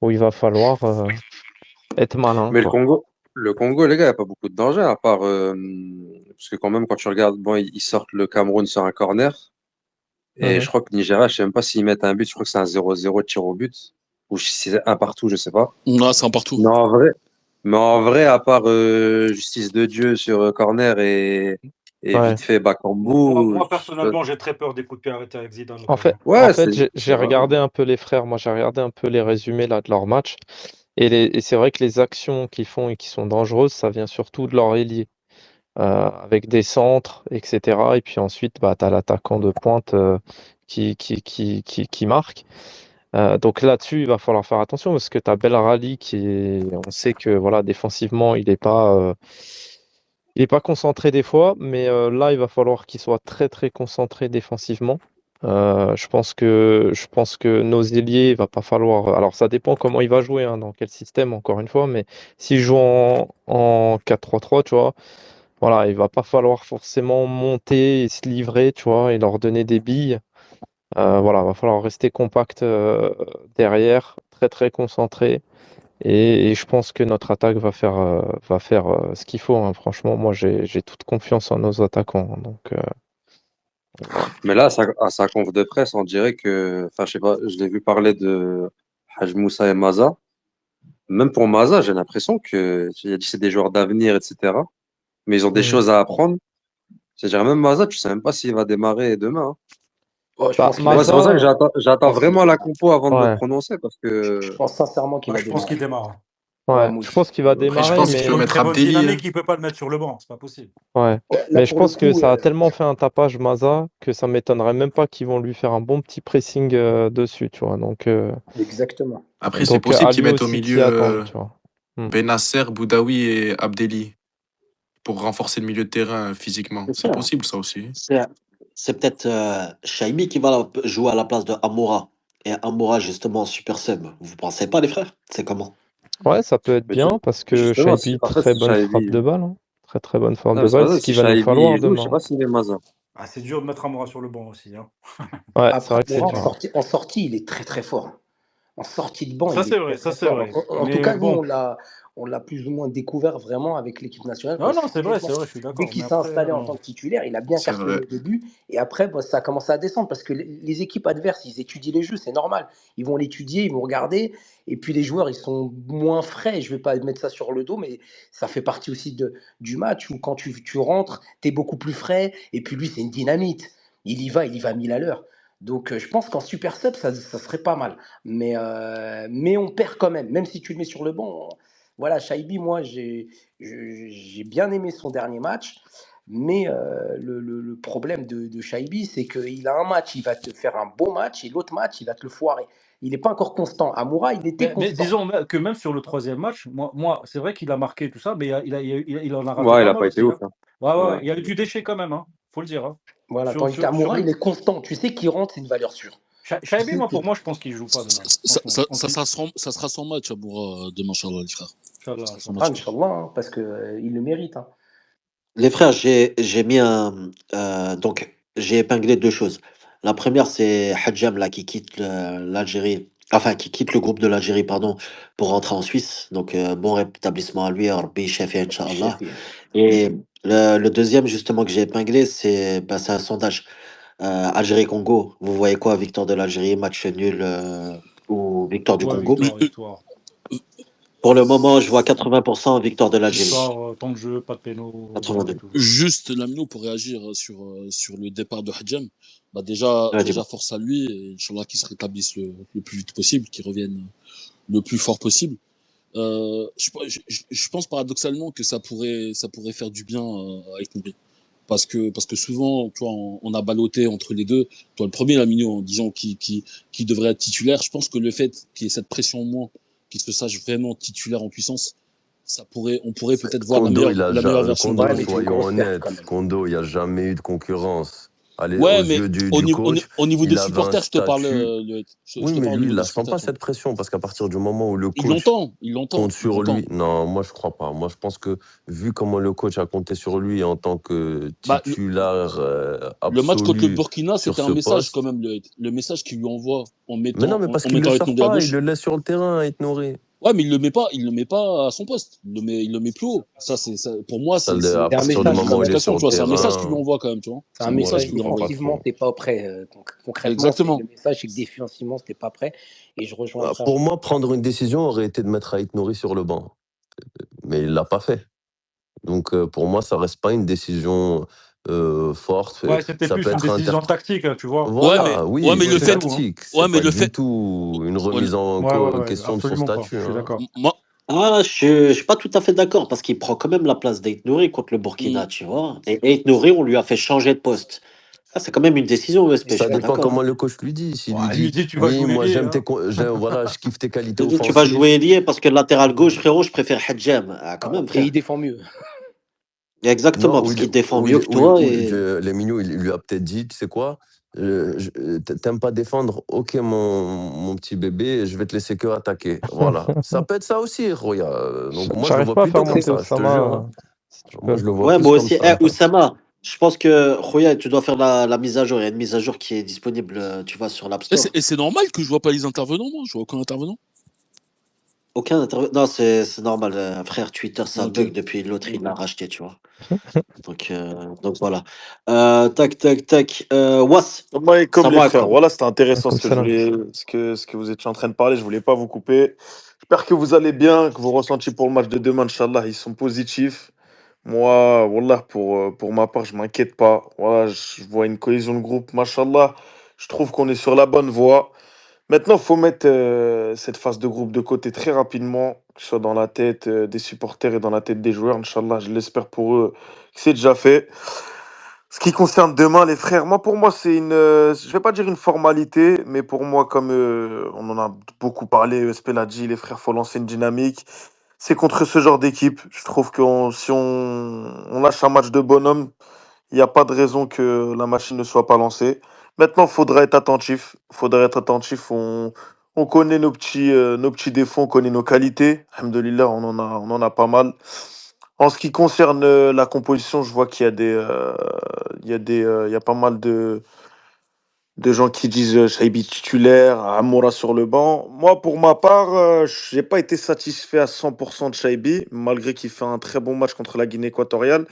où il va falloir être malin, Mais quoi. Le Congo, les gars, il n'y a pas beaucoup de danger, à part. Parce que quand même, quand tu regardes, bon, ils sortent le Cameroun sur un corner. Et Mhm. je crois que Nigeria, je sais même pas s'ils mettent un but, je crois que c'est un 0-0 de tir au but. Ou si c'est un partout, je sais pas. Là, c'est un partout. Mais en vrai, mais en vrai, à part Justice de Dieu sur corner et Ouais. vite fait Moi, Bakambu. personnellement, j'ai très peur des coups de pied arrêtés avec Zidane En fait, notamment. en Ouais, fait, c'est j'ai vrai. regardé un peu les frères. Moi, j'ai regardé un peu les résumés là de leur match. Et c'est vrai que les actions qu'ils font et qui sont dangereuses, ça vient surtout de leur ailier, avec des centres, etc. Et puis ensuite, bah, tu as l'attaquant de pointe qui marque. Donc là-dessus, il va falloir faire attention parce que tu as Belrali on sait que voilà, défensivement, il est pas concentré des fois, mais là, il va falloir qu'il soit très très concentré défensivement. Je pense que nos ailiers, il va pas falloir. Alors, ça dépend comment il va jouer, hein, dans quel système, encore une fois, mais s'il joue en 4-3-3, tu vois, voilà, il va pas falloir forcément monter et se livrer, tu vois, et leur donner des billes. Voilà, il va falloir rester compact derrière, très très concentré. Et je pense que notre attaque va faire ce qu'il faut, hein. Franchement, moi, j'ai toute confiance en nos attaquants, hein. Donc, voilà. Mais là, à sa conf de presse, on dirait que, enfin, je sais pas, je l'ai vu parler de Haj Moussa et Maza. Même pour Maza, j'ai l'impression que, il a dit c'est des joueurs d'avenir, etc. Mais ils ont des Mm. choses à apprendre. C'est-à-dire, même Maza, tu sais même pas s'il va démarrer demain, hein. Oh, je Bah, pense qu'il va Ouais, c'est pour ça que démarrer. Maza, Je j'attends pense qu'il vraiment la compo avant de me ouais, prononcer parce je que, pense sincèrement qu'il Ouais, va je pense qu'il démarrer. démarre. Ouais, ouais, moi je aussi. pense qu'il va Après, je démarrer, pense Il qu'il a peut mais une mettre très bonne Abdelli, dynamique, hein. il peut pas le mettre sur le banc, c'est pas possible. ouais. Là, Mais je pour le pense que coup, ça a tellement fait un tapage Maza que ça m'étonnerait même pas qu'ils vont lui faire un bon petit pressing dessus, tu vois. exactement. Après, c'est À possible qu'ils lui mettent au aussi de s'y milieu attendre, tu vois. Mm. Benasser, Boudaoui et Abdelli pour renforcer le milieu de terrain physiquement. C'est C'est ça. possible, ça aussi. C'est peut-être Chaimi qui va jouer à la place de Amoura. Et Amoura, justement, super sub. Vous pensez pas, les frères? C'est comment? Ouais, ça peut être mais bien parce que justement, Shaibi, en fait, très si bonne frappe Shaibi, de balle, hein. Très très bonne frappe non, de mais c'est balle, pas ça, ce si qu'il va nous Shaibi falloir il joue, je sais demain. pas s'il est Maza. Ah, c'est dur de mettre Amoura sur le banc aussi, hein. Ouais, c'est Après, vrai que c'est Moura, dur. en sortie, il est très très fort. En sortie de banc, Ça, il est c'est très vrai, ça, très c'est fort. vrai. En tout Mais cas, nous, bon. on l'a plus ou moins découvert vraiment avec l'équipe nationale quand Non, il non, sortait de c'est banc. vrai, je suis Dès d'accord. qu'il Mais s'est après, installé en tant que titulaire, il a bien C'est cartonné vrai. au début. Et après, bah, ça a commencé à descendre parce que les équipes adverses, ils étudient les jeux, c'est normal. Ils vont l'étudier, ils vont regarder. Et puis les joueurs, ils sont moins frais. Je ne vais pas mettre ça sur le dos, mais ça fait partie aussi du match où quand tu rentres, tu es beaucoup plus frais. Et puis lui, c'est une dynamite. Il y va à 1000 à l'heure. Donc je pense qu'en super sub, ça serait pas mal. Mais on perd quand même. Même si tu le mets sur le banc, voilà, Shaibi, moi, j'ai bien aimé son dernier match. Mais le problème de Shaibi, c'est qu'il a un match, il va te faire un bon match, et l'autre match, il va te le foirer. Il n'est pas encore constant. Amoura, il était mais constant. disons que même sur le troisième match, moi c'est vrai qu'il a marqué tout ça, mais il en a raté Ouais, il pas a mal pas été aussi, ouf, hein. hein. Ouais, ouais, Ouais. ouais, il y a eu du déchet quand même, hein. Faut le dire, hein. Voilà, Sur, tandis sur, sur qu'Amoura, il lui, est constant. Tu sais qu'il rentre, c'est une valeur sûre. Tu Shaibi, sais moi, que... pour moi, je pense qu'il joue pas demain. Ça, Franchement, je pense qu'il. ça sera son match à Bourg demain, Inch'Allah, les frères. Ça Inch'Allah, sera son Inch'Allah. Ah, match demain. Inch'Allah, hein, parce qu'il le mérite, hein. Les frères, j'ai mis un. Donc, j'ai épinglé deux choses. La première, c'est Hadjam là, qui quitte l'Algérie. Enfin, qui quitte le groupe de l'Algérie, pardon, pour rentrer en Suisse. Donc, bon rétablissement à lui, Rabbi Shafi, Rabbi Inch'Allah. Shafi. Et le deuxième, justement, que j'ai épinglé, c'est un sondage. Algérie-Congo. Vous voyez quoi, victoire de l'Algérie, match nul ou victoire du Ouais, Congo? victoire, victoire. Pour le moment, je vois 80% victoire de l'Algérie. Victoire, temps de jeu, pas de péno, victoire et 82. tout. Juste, Lamino, pour réagir sur le départ de Hadjam, bah déjà, Ouais, déjà dis-moi. force à lui, et Inch'Allah qu'il se rétablisse le plus vite possible, qu'il revienne le plus fort possible. Je pense paradoxalement que ça pourrait faire du bien avec Nouri. Parce que souvent, tu vois, on a ballotté entre les deux. Toi, le premier, Lamino, en disant qui devrait être titulaire. Je pense que le fait qu'il y ait cette pression en moins, qu'il se sache vraiment titulaire en puissance, on pourrait peut-être voir Kondo, la meilleure version de Ouais, Kondo, mais c'est une Nouri. soyons grosse perte quand honnêtes. même. Kondo, il n'y a jamais eu de concurrence. Allez, aux Ouais, mais yeux du coach, au niveau il des avait un supporters, je te parle, statut. je Oui, te mais parle au lui, niveau il des la sent supporters, pas tu vois. cette pression parce qu'à partir du moment où le coach compte Il sur l'entend. lui, non, moi je crois pas. Moi je pense que vu comment le coach a compté sur lui en tant que Bah, titulaire le match contre le absolu Burkina, sur c'était un ce message quand poste. même, le message qu'il lui envoie Mais non, mais parce en qu'il le mettant Aït sort Nouri à pas, il gauche. le laisse sur le terrain, Aït Nouri. Ouais, mais il le met pas à son poste. Il le met plus haut. Pour moi, À C'est un partir du message moment quand où il est même. indication, sur tu le vois. C'est un message qu'il lui terrain, envoie quand même, tu vois. C'est un C'est un message message qu'il lui je crois envoie. pas défensivement, trop. t'es pas prêt. Concrètement, Exactement. le message, c'est que défensivement, t'es pas prêt. Et je rejoins le frère. Pour moi, prendre une décision aurait été de mettre Aït Nouri sur le banc. Mais il l'a pas fait. Donc pour moi, ça reste pas une décision forte. Ouais, c'était Ça peut plus une être décision tactique, hein, tu vois. Voilà, Ouais, oui, mais Ouais, le c'est c'est tout, fait, hein. tactique. ouais, C'est mais pas le du fait, tout une ouais, remise en Ouais, question de son absolument pas. statut, Je suis hein. d'accord. moi, Ah, je suis pas tout à fait d'accord parce qu'il prend quand même la place d'Aït Nouri contre le Burkina, tu vois. Et Aït Nouri, on lui a fait changer de poste. Ah, c'est quand même une décision, ESP, je Ça suis pas dépend d'accord. comment Hein. le coach lui dit. S'il lui Ouais, il lui dit, dit tu vas oui, jouer moi lié. j'aime Hein. voilà, je kiffe tes qualités Il dit, tu vas offensives. jouer ailier parce que latéral gauche, frérot, je préfère Hadjem. Ah, quand même, Et il frère. défend mieux. Exactement, Non, parce qu'il défend mieux que toi et. les mignons, il lui a peut-être dit, tu sais quoi, t'aimes pas défendre, ok mon petit bébé, je vais te laisser que attaquer. Voilà. Ça peut être ça aussi, Roya. Donc moi je le J'arrive vois pas à plutôt faire comme monter ça, je te jure. Osama, Hein. si tu Moi peux. je le vois Ouais, plus moi comme aussi. ça. Oussama, je pense que, Khoya, tu dois faire la mise à jour. Il y a une mise à jour qui est disponible, tu vois, sur l'App Store. Et c'est normal que je vois pas les intervenants, moi. Je vois aucun intervenant. Aucun intervenant. Non, c'est normal. Frère, Twitter, ça Ok. bug depuis l'autre, il l'a racheté, tu vois. Donc voilà. Tac, tac, tac. Was, Ouais, comme les salam frères. alaikum. Voilà, c'était intéressant Comme ce que ça, je là. voulais, ce que vous étiez en train de parler. Je voulais pas vous couper. J'espère que vous allez bien, que vos ressentis pour le match de demain, Inch'Allah, ils sont positifs. Moi, Wallah, pour ma part, je m'inquiète pas. Voilà, je vois une cohésion de groupe, Machallah. Je trouve qu'on est sur la bonne voie. Maintenant, il faut mettre cette phase de groupe de côté très rapidement, que ce soit dans la tête des supporters et dans la tête des joueurs. Inch'Allah, je l'espère pour eux que c'est déjà fait. Ce qui concerne demain, les frères, moi, pour moi, c'est je vais pas dire une formalité, mais pour moi, comme on en a beaucoup parlé, ESP l'a dit, les frères, faut lancer une dynamique. C'est contre ce genre d'équipe. Je trouve que si on lâche un match de bonhomme, il n'y a pas de raison que la machine ne soit pas lancée. Maintenant, il faudra être attentif. Faudra être attentif. On connaît nos petits défauts, on connaît nos qualités. Alhamdoulilah, on en a pas mal. En ce qui concerne la composition, je vois qu'il y a il y a pas mal de gens qui disent Shaibi titulaire, Amoura sur le banc. Moi, pour ma part, j'ai pas été satisfait à 100% de Shaibi, malgré qu'il fait un très bon match contre la Guinée équatoriale.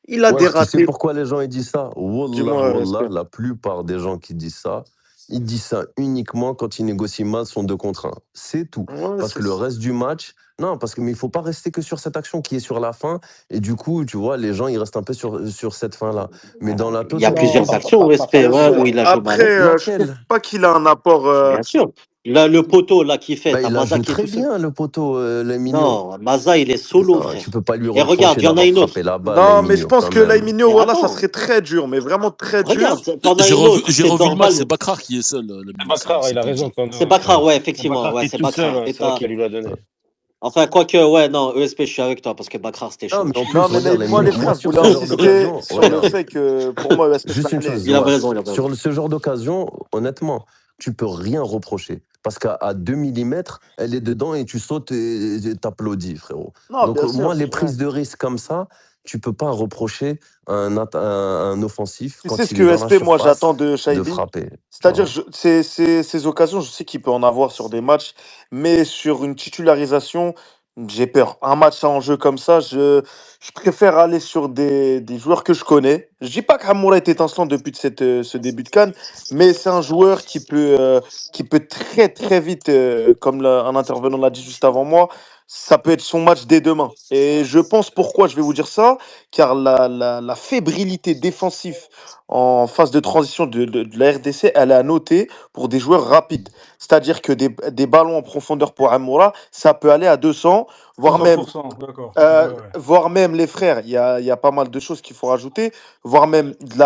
Il a des Ouais, tu sais ratés. pourquoi les gens ils disent ça? Wallah, Dis-moi, wallah, respect. la plupart des gens qui disent ça, ils disent ça uniquement quand ils négocient mal son 2 contre 1. C'est tout. Ouais, Parce que le reste du match, non, mais il faut pas rester que sur cette action qui est sur la fin. Et du coup, tu vois, les gens, ils restent un peu sur cette fin-là. Mais dans la Il y a totalité, Non, plusieurs actions au SP, pas ouais, que. où Ouais. il a joué mal. Après, Hein. je trouve laquelle? pas qu'il a un apport. Bien sûr. Là, le poteau là qui fait, Ben, t'as il a Maza joué qui est très tout seul. bien, le poteau, les mignons. Non, Maza, il est solo, Non, frère. tu peux pas lui Et regarde, reprocher il y en a d'avoir une autre. frappé la balle, les Non, mais je mignons, pense quand que même. Laïminio, Et voilà, ça attends, serait très dur, mais vraiment très dur. regarde, t'en as une autre, J'ai c'est revu le match, c'est Dormal. Bakrar qui est seul, le C'est milieu, Bakrar, c'est il a pour raison, dire. C'est Tano. Bakra, ouais, C'est effectivement, Bakrar ouais, qui est c'est tout seul, Bakra. ouais, c'est vrai qu'il lui l'a donné. Enfin, quoique, ouais, non, ESP, je suis avec toi, parce que Bakra, c'était Non, chaud mais en aussi. Non, plus, mais regarde, les moi, les mignons. Moi, frères, je sur voulais ce genre insister d'occasion, sur le regarde, fait que pour moi, ESP juste une Fernet. chose, Il avait Was. raison, il avait raison. Sur ce genre d'occasion, honnêtement, tu peux rien reprocher. Parce qu'à 2 millimètres, elle est dedans et tu sautes et t'applaudis, frérot. Non, Donc, bien sûr, moi, c'est les vrai. prises de risque comme ça, tu peux pas reprocher un offensif, Tu sais quand ce il que est dans la ESP, moi, surface, j'attends de de Shaibi? frapper. Tu C'est-à-dire, vois. ces occasions, je sais qu'il peut en avoir sur des matchs, mais sur une titularisation, j'ai peur. Un match en jeu comme ça, je préfère aller sur des joueurs que je connais. Je dis pas qu'Amoura est étincelant depuis ce début de CAN, mais c'est un joueur qui peut très très vite, comme un intervenant l'a dit juste avant moi, ça peut être son match dès demain. Et je pense pourquoi je vais vous dire ça, car la fébrilité défensive en phase de transition de la RDC, elle est à noter pour des joueurs rapides. C'est-à-dire que des ballons en profondeur pour Amoura, ça peut aller à 200, voire même, 200%, d'accord. Ouais, ouais. voire même les frères. Il y a pas mal de choses qu'il faut rajouter, voire même de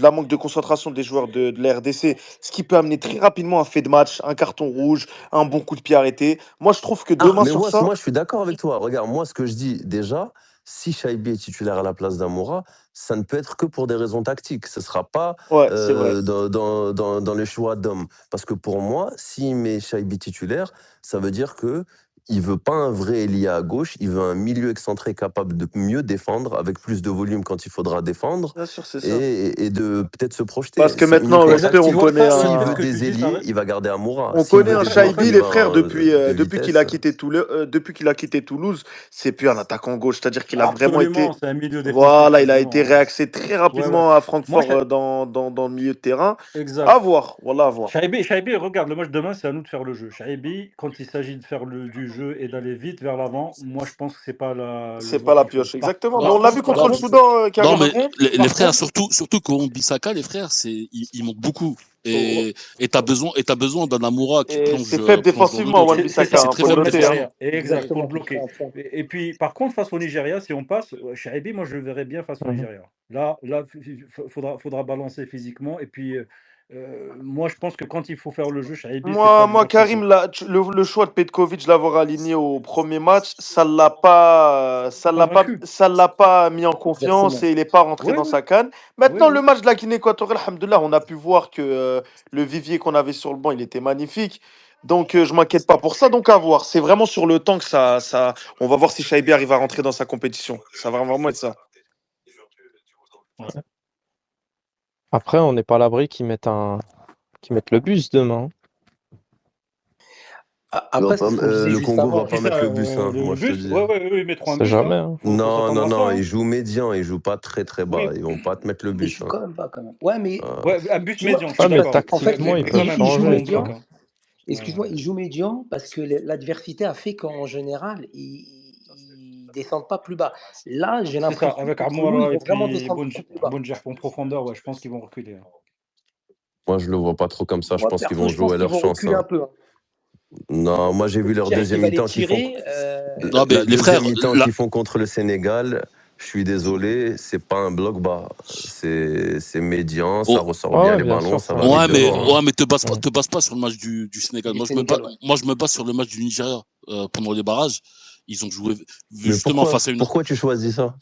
la manque de concentration des joueurs de la RDC, ce qui peut amener très rapidement un fait de match, un carton rouge, un bon coup de pied arrêté. Moi, je trouve que Ah, demain mais sur ça, moi, je suis d'accord avec toi. Regarde, moi, ce que je dis déjà, si Shaibi est titulaire à la place d'Amoura, ça ne peut être que pour des raisons tactiques. Ce ne sera pas ouais, c'est vrai. dans les choix d'hommes. Parce que pour moi, s'il met Shaibi titulaire, ça veut dire que il veut pas un vrai ailier à gauche, il veut un milieu excentré capable de mieux défendre, avec plus de volume quand il faudra défendre, Bien sûr, c'est ça. et de peut-être se Parce projeter. que C'est maintenant, uniquement Ouais, ESP, tu on tactique. vois connaît ça, S'il ESP, ce veut un. que tu des dis, ailiers, il va garder Amoura. On S'il connaît veut un des ça me joueurs fait. Shaibi, qui les vont frères, de depuis qu'il a vitesse. quitté depuis qu'il a quitté Toulouse, c'est plus un attaquant gauche. C'est-à-dire qu'il a vraiment Absolument, été, c'est un milieu défensif, voilà, il a été quasiment. Hein. réaxé très Ouais, ouais. rapidement à Moi, Francfort dans le milieu de terrain. À exact. voir, voilà, à voir. Shaibi, regarde, le match de demain, c'est à nous de faire le jeu. Shaibi, quand il s'agit de faire du jeu et d'aller vite vers l'avant, moi, je pense que c'est pas le C'est pas joueur la qu'il faut. pioche, exactement. Mais Non, on l'a vu Par contre le non, contre, Soudan, non, Karim. mais par contre, les par frères, contre, surtout quand Bissaka, les frères, il manque beaucoup. Oh, Et t'as besoin d'un Amoura qui Et plonge, c'est faible plonge dans le défensivement, dos, tu vois. C'est Wan-Bissaka, C'est ça, hein, très faut faut le le faible mettre noter. Hein. derrière. défensivement. Exact, faut le Exactement, c'est ça, bloquer. c'est ça. Et puis, par contre, face au Nigeria, si on passe, Shaibi, moi, je le verrais bien face au Mhm. Nigeria. Là, faudra balancer physiquement. Et puis, moi, je pense que quand il faut faire le jeu, Shaibi, c'est pas le Moi, joueur qu'il Karim, faut. le choix de Petkovic de l'avoir aligné au premier match, Pas vaincu. ça l'a pas mis en confiance Exactement. et il n'est pas rentré Oui, dans oui, sa canne. oui, Maintenant, le oui. match de la Guinée équatoriale, alhamdoulilah, on a pu voir que le vivier qu'on avait sur le banc, il était magnifique. Donc, je m'inquiète pas pour ça. Donc, à voir. C'est vraiment sur le temps que on va voir si Shaibi arrive à rentrer dans sa compétition. Ça va vraiment être ça. Ouais. Après, on n'est pas à l'abri qu'ils mettent le bus demain. Après, c'est ce qu'on disait Le juste Congo va avant. Qui pas ça, mettre le bus, hein, moi le je te bus? dis. Ouais, ils mettront un C'est bus, jamais. hein. Hein. Faut s'attendre à ça, Ils hein. jouent médian, ils jouent pas très très bas. Oui, Ils vont pas te mettre le il bus. joue Hein. quand même pas, quand même. Ouais, mais Euh, Ouais, un bus tu vois, médian, je Ouais, suis mais d'accord. en fait, tactiquement, ils Mais il quand peuvent joue, même, il joue changer, on tu bloque, vois. médian. hein. Ouais, ouais, Excuse-moi, ouais. il joue médian parce que l'adversité a fait qu'en général, ils descendent pas plus bas. Là, j'ai C'est ça, l'impression avec contre nous, ils Armoura et vont vraiment puis descendre encore plus bas. Bonjer en profondeur, ouais, je pense qu'ils vont reculer, hein. Moi je le vois pas trop comme ça. Je Moi, pense qu'ils perso, vont je pense jouer qu'ils leur vont chance. reculer Hein. un peu. Hein. Non, moi j'ai vu Le leur tir qui deuxième va les mi-temps tirer, Non, mais La les frères, deuxième mi-temps qu'ils font contre le Sénégal, je suis désolé, c'est pas un bloc bas. C'est médian, ça oh, ressort Ouais, bien ouais, les bien ballons, sûr, ça c'est va un vite ouais, bloc mais, devant. Hein. bas. ouais, mais Mm. te base pas sur le match du Sénégal. du Sénégal, ouais. Moi, je me base sur le match du Nigeria. Pendant les barrages, ils ont joué Mais justement face à une. pourquoi tu choisis ça?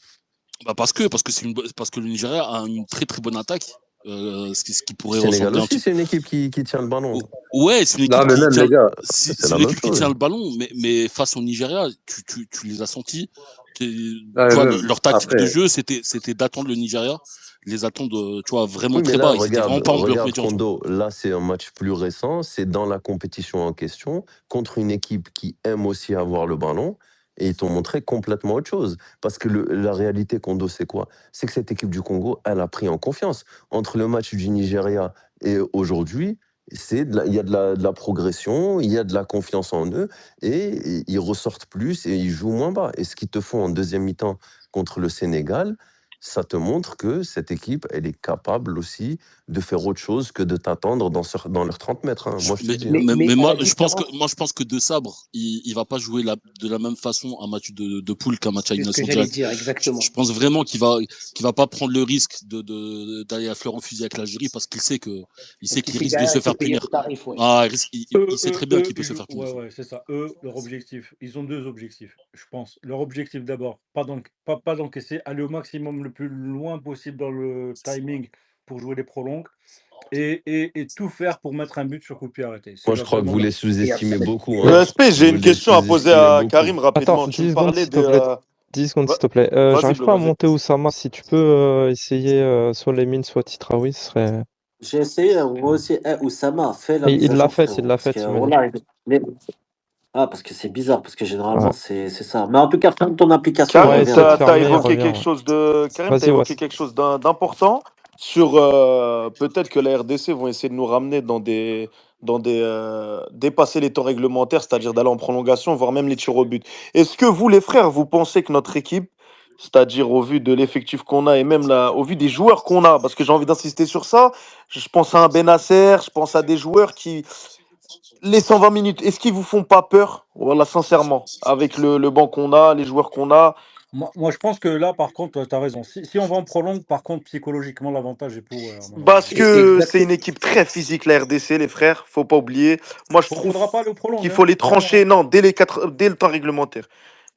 Parce que le Nigeria a une très très bonne attaque, ce qui Le pourrait Sénégal ressembler un aussi, petit peu. c'est une équipe qui tient le ballon. Ouais, c'est une Non, équipe mais qui même, tient, les gars, C'est c'est la une même équipe qui tient chose. le ballon, mais face au Nigeria, tu les as sentis. Tu non, mais vois, même, leur tactique de après, jeu, c'était d'attendre le Nigeria, les attendre, tu vois, vraiment Oui, mais très là, bas. Ils étaient vraiment pas en bloc regarde médian, tu vois. Kondo. Là, c'est un match plus récent. C'est dans la compétition en question contre une équipe qui aime aussi avoir le ballon. Et ils t'ont montré complètement autre chose. Parce que la réalité, Kondo, c'est quoi? C'est que cette équipe du Congo, elle a pris en confiance. Entre le match du Nigeria et aujourd'hui, il y a de la progression, il y a de la confiance en eux. Et ils ressortent plus et ils jouent moins bas. Et ce qu'ils te font en deuxième mi-temps contre le Sénégal, ça te montre que cette équipe, elle est capable aussi de faire autre chose que de t'attendre dans leurs 30 mètres. Hein. Moi, je te dis. Hein. Mais à Moi, la différence, je pense que De Sabre, il va pas jouer de la même façon un match de poule qu'un match à c'est ce que élimination j'allais directe. dire, exactement. Je pense vraiment qu'il va pas prendre le risque d'aller à fleur en fusil avec l'Algérie parce qu'il sait Parce qu'il qu'il sait que risque de derrière, se il peut faire payer punir. le tarif, ouais. Ah, il Eux, sait eux, très bien eux, qu'il peut se faire punir. ouais, c'est ça. Eux, leur objectif, ils ont deux objectifs, je pense. Leur objectif d'abord, pas d'encaisser, aller au maximum le plus loin possible dans le timing pour jouer les prolongues et tout faire pour mettre un but sur coup de pied arrêté. Moi, je crois que Vraiment vous les leur. Et sous-estimez après, beaucoup. Le Hein. SP, j'ai Vous une les question à poser sous-estimez à beaucoup. Karim Attends, rapidement. Tu 10 me secondes, parlais s'il te de. plaît. 10 secondes, s'il Va- te plaît. Vas-y, J'arrive Bleu, pas à vas-y. monter Oussama. Si tu peux essayer soit Lemine, soit Titraoui, ce serait. J'ai essayé, moi aussi. Oussama, fais la Et mise à jour, il frérot. l'a Parce que, fait, il m'a dit. voilà. Ah, parce que c'est bizarre, parce que généralement, Ouais, c'est ça. Mais en tout cas, ferme ton application et Karim, ouais, reviens essaie de avec moi. t'as fermer et évoqué reviens. quelque Ouais. chose de. Karim, t'as Vas-y, évoqué Wass. quelque chose d'important sur peut-être que la RDC vont essayer de nous ramener dépasser les temps réglementaires, c'est-à-dire d'aller en prolongation, voire même les tirs au but. Est-ce que vous, les frères, vous pensez que notre équipe, c'est-à-dire au vu de l'effectif qu'on a et même là, au vu des joueurs qu'on a, parce que j'ai envie d'insister sur ça, je pense à un Benasser, je pense à des joueurs qui, les 120 minutes, est-ce qu'ils vous font pas peur? Voilà, sincèrement, avec le banc qu'on a, les joueurs qu'on a. Moi, je pense que là, par contre, tu as raison. Si on va en prolongue, par contre, psychologiquement, l'avantage est pour eux, à mon avis, Parce hein. que c'est une exactement. équipe très physique, la RDC, les frères, faut pas oublier. Moi, je trouve Faudra pas aller au prolongue, qu'il faut hein, les carrément, trancher, hein. non, dès le temps réglementaire.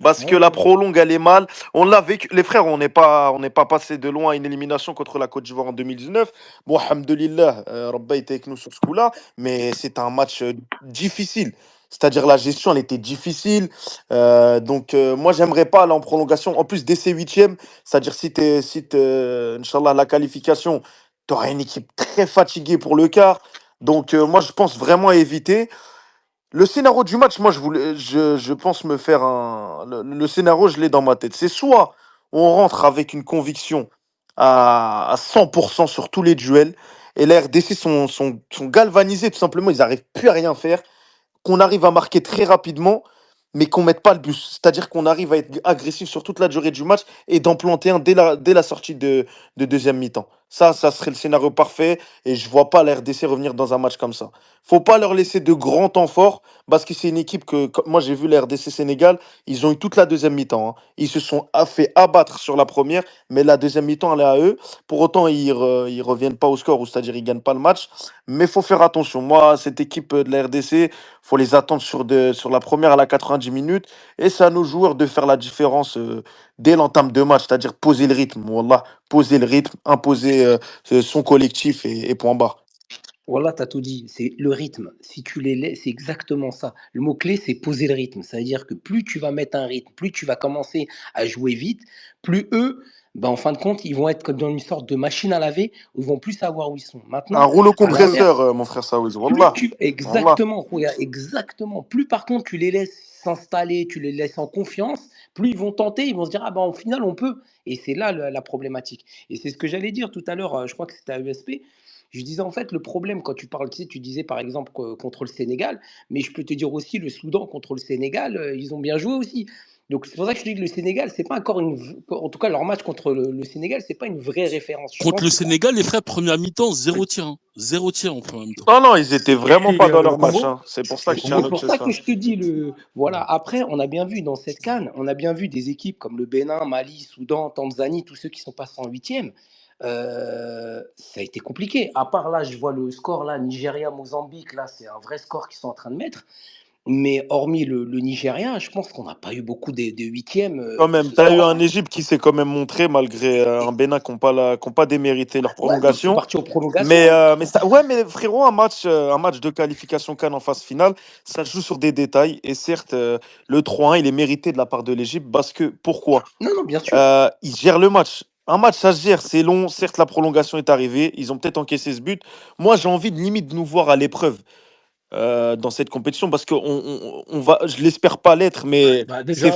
Parce Ouais, que la ouais. prolongue, elle est mal. On l'a vécu, les frères, on n'est pas passé de loin à une élimination contre la Côte d'Ivoire en 2019. Bon, alhamdoulilah, Rabba était avec nous sur ce coup-là, mais c'est un match difficile. C'est-à-dire la gestion, elle était difficile. Moi, j'aimerais pas aller en prolongation. En plus, dès ces huitièmes, c'est-à-dire Inch'Allah, la qualification, tu auras une équipe très fatiguée pour le quart. Moi, je pense vraiment à éviter. Le scénario du match, moi, je pense me faire un. Le scénario, je l'ai dans ma tête. C'est soit on rentre avec une conviction à 100% sur tous les duels, et la RDC sont galvanisés, tout simplement, ils n'arrivent plus à rien faire, qu'on arrive à marquer très rapidement, mais qu'on ne mette pas le bus. C'est-à-dire qu'on arrive à être agressif sur toute la durée du match et d'en planter un dès la sortie de deuxième mi-temps. Ça serait le scénario parfait et je vois pas la RDC revenir dans un match comme ça. Faut pas leur laisser de grands temps forts parce que c'est une équipe moi j'ai vu la RDC Sénégal, ils ont eu toute la deuxième mi-temps, hein. Ils se sont fait abattre sur la première, mais la deuxième mi-temps elle est à eux. Pour autant, ils reviennent pas au score, ou c'est-à-dire ils gagnent pas le match. Mais faut faire attention. Moi, cette équipe de la RDC, faut les attendre sur la première à la 90 minutes. Et c'est à nos joueurs de faire la différence dès l'entame de match, c'est-à-dire poser le rythme. Wallah, poser le rythme, imposer son collectif et point barre. Voilà, tu as tout dit, c'est le rythme. Si tu les laisses, c'est exactement ça. Le mot-clé, c'est poser le rythme. C'est-à-dire que plus tu vas mettre un rythme, plus tu vas commencer à jouer vite, plus eux, ben, en fin de compte, ils vont être comme dans une sorte de machine à laver où ils vont plus savoir où ils sont. Un Maintenant, rouleau à l'inverse, compresseur, mon frère Saouez. plus Wallah. tu Wallah. exactement, regarde, exactement. Plus par contre tu les laisses s'installer, tu les laisses en confiance, plus ils vont tenter, ils vont se dire ah ben au final on peut. Et c'est là la problématique. Et c'est ce que j'allais dire tout à l'heure. Je crois que c'était à ESP. Je disais en fait le problème quand tu parles, tu sais, tu disais par exemple contre le Sénégal, mais je peux te dire aussi le Soudan contre le Sénégal, ils ont bien joué aussi. Donc c'est pour ça que je te dis que le Sénégal, c'est pas encore en tout cas leur match contre le Sénégal, c'est pas une vraie référence. Je Contre pense le que Sénégal, les frères, première mi-temps, 0 tir. Hein. 0 tir en première mi-temps. Non, non, ils étaient vraiment Qui, pas dans le leur match, Congo? hein. C'est pour ça que je tiens à C'est pour noter ça que ça. je te dis voilà. Après, on a bien vu dans cette CAN, on a bien vu des équipes comme le Bénin, Mali, Soudan, Tanzanie, tous ceux qui sont passés en huitième. Ça a été compliqué. À part là, je vois le score là, Nigeria, Mozambique, là, c'est un vrai score qu'ils sont en train de mettre. Mais hormis le Nigeria, je pense qu'on n'a pas eu beaucoup des huitièmes Quand de même, ce tu as eu un score-là. Égypte qui s'est quand même montré malgré un Bénin qui n'ont pas démérité leur Ouais, donc ils sont prolongation. partis aux prolongations. Ouais, mais frérot, un match de qualification CAN en phase finale, ça se joue sur des détails. Et certes, le 3-1, il est mérité de la part de l'Égypte parce que, pourquoi? Non, non, bien sûr. Ils gèrent le match. Un match, ça se gère, c'est long. Certes, la prolongation est arrivée. Ils ont peut-être encaissé ce but. Moi, j'ai envie de limite de nous voir à l'épreuve dans cette compétition parce que on va, je l'espère pas l'être, mais Bah, déjà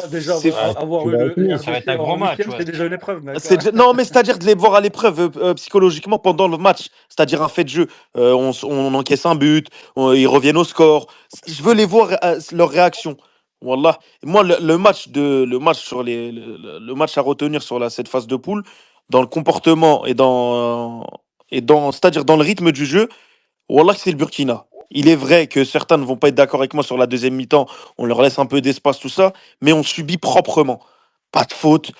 Ah, avoir tu eu vas le être nul, ça va être un RDC gros en match, huitième, ouais. c'est déjà une épreuve, mec. Non, mais c'est-à-dire de les voir à l'épreuve psychologiquement pendant le match, c'est-à-dire un fait de jeu. On encaisse un but, ils reviennent au score. Je veux les voir leur réaction. Wallah. Moi, le match sur le match à retenir sur cette phase de poule, dans le comportement c'est-à-dire dans le rythme du jeu. Wallah, que c'est le Burkina. Il est vrai que certains ne vont pas être d'accord avec moi sur la deuxième mi-temps. On leur laisse un peu d'espace, tout ça, mais on subit proprement. Pas de faute,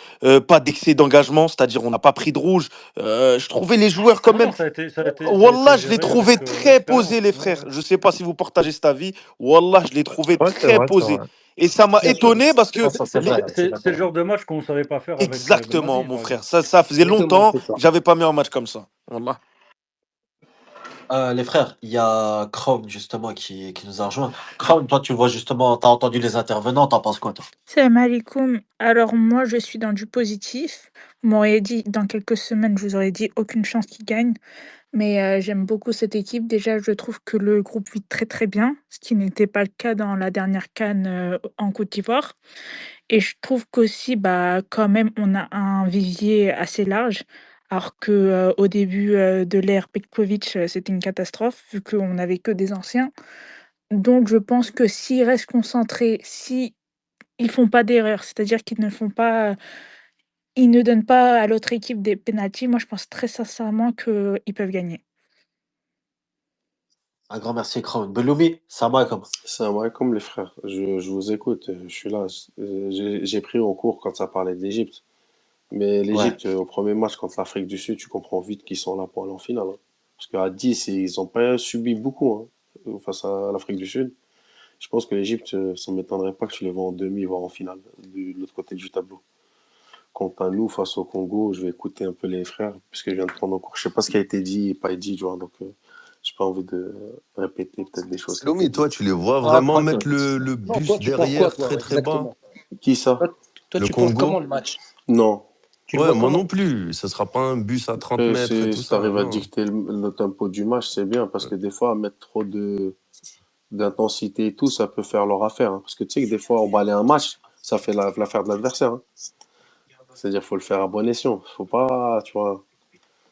pas d'excès d'engagement, c'est-à-dire on n'a pas pris de rouge. Je trouvais les joueurs quand Non, même. non, ça a été Wallah, je les géré trouvais avec très expérience. posés, les Ouais, frères. ouais. Je sais pas si vous partagez cet avis. Wallah, je les trouvais Ouais, c'est très vrai, c'est posés. vrai. Et ça m'a Bien sûr. étonné parce Ah, que ça, c'est les- vrai, je suis C'est le d'accord. genre de match qu'on ne savait pas faire avec exactement, Belmadi, mon par frère. exemple. Ça faisait Exactement, longtemps c'est ça. que j'avais pas mis un match comme ça. Wallah. Les frères, il y a Chrome justement qui nous a rejoint. Chrome, toi, tu vois justement, tu as entendu les intervenants, t'en penses quoi, toi? Salam alaikum. Alors moi, je suis dans du positif. Vous m'auriez dit dans quelques semaines, je vous aurais dit aucune chance qu'ils gagnent. Mais j'aime beaucoup cette équipe. Déjà, je trouve que le groupe vit très très bien, ce qui n'était pas le cas dans la dernière CAN en Côte d'Ivoire. Et je trouve qu'aussi, bah, quand même, on a un vivier assez large. Alors que au début de l'ère Petkovic, c'était une catastrophe, vu qu'on n'avait que des anciens. Donc, je pense que s'ils restent concentrés, si ils font pas d'erreur, c'est-à-dire qu'ils ne font pas ils ne donnent pas à l'autre équipe des pénaltys. Moi, je pense très sincèrement qu'ils peuvent gagner. Un grand merci, Chrome. Belloumi, salam alaikum. C'est un vrai comme les frères. Je vous écoute, je suis là. J'ai pris au cours quand ça parlait de l'Égypte. Mais Ouais. l'Égypte, au premier match contre l'Afrique du Sud, tu comprends vite qu'ils sont là pour aller en finale, hein. Parce qu'à 10, ils n'ont pas subi beaucoup, hein, face à l'Afrique du Sud. Je pense que l'Égypte, ça ne m'étonnerait pas que tu les vois en demi, voire en finale, de l'autre côté du tableau. Quant à nous, face au Congo, je vais écouter un peu les frères, puisque je viens de prendre en cours. Je sais pas ce qui a été dit et pas dit, tu vois, donc j'ai pas envie de répéter peut-être des choses qui ont été Lomi, toi, dites. tu les vois Ah, vraiment mettre tranquille. le Non, toi, bus tu penses quoi, derrière toi, très très bas? exactement? Qui ça? Toi, Le tu penses comment Congo? le match? Non. Tu le Ouais, vois moi comment? non plus. Ce sera pas un bus à 30 Après, mètres et tout si ça. t'arrives à Non. dicter le tempo du match, c'est bien, parce que des fois, mettre trop d'intensité et tout, ça peut faire leur affaire, hein. Parce que tu sais que des fois, emballer un match, ça fait l'affaire de l'adversaire, hein. C'est-à-dire, faut le faire à bon escient. Faut pas, tu vois.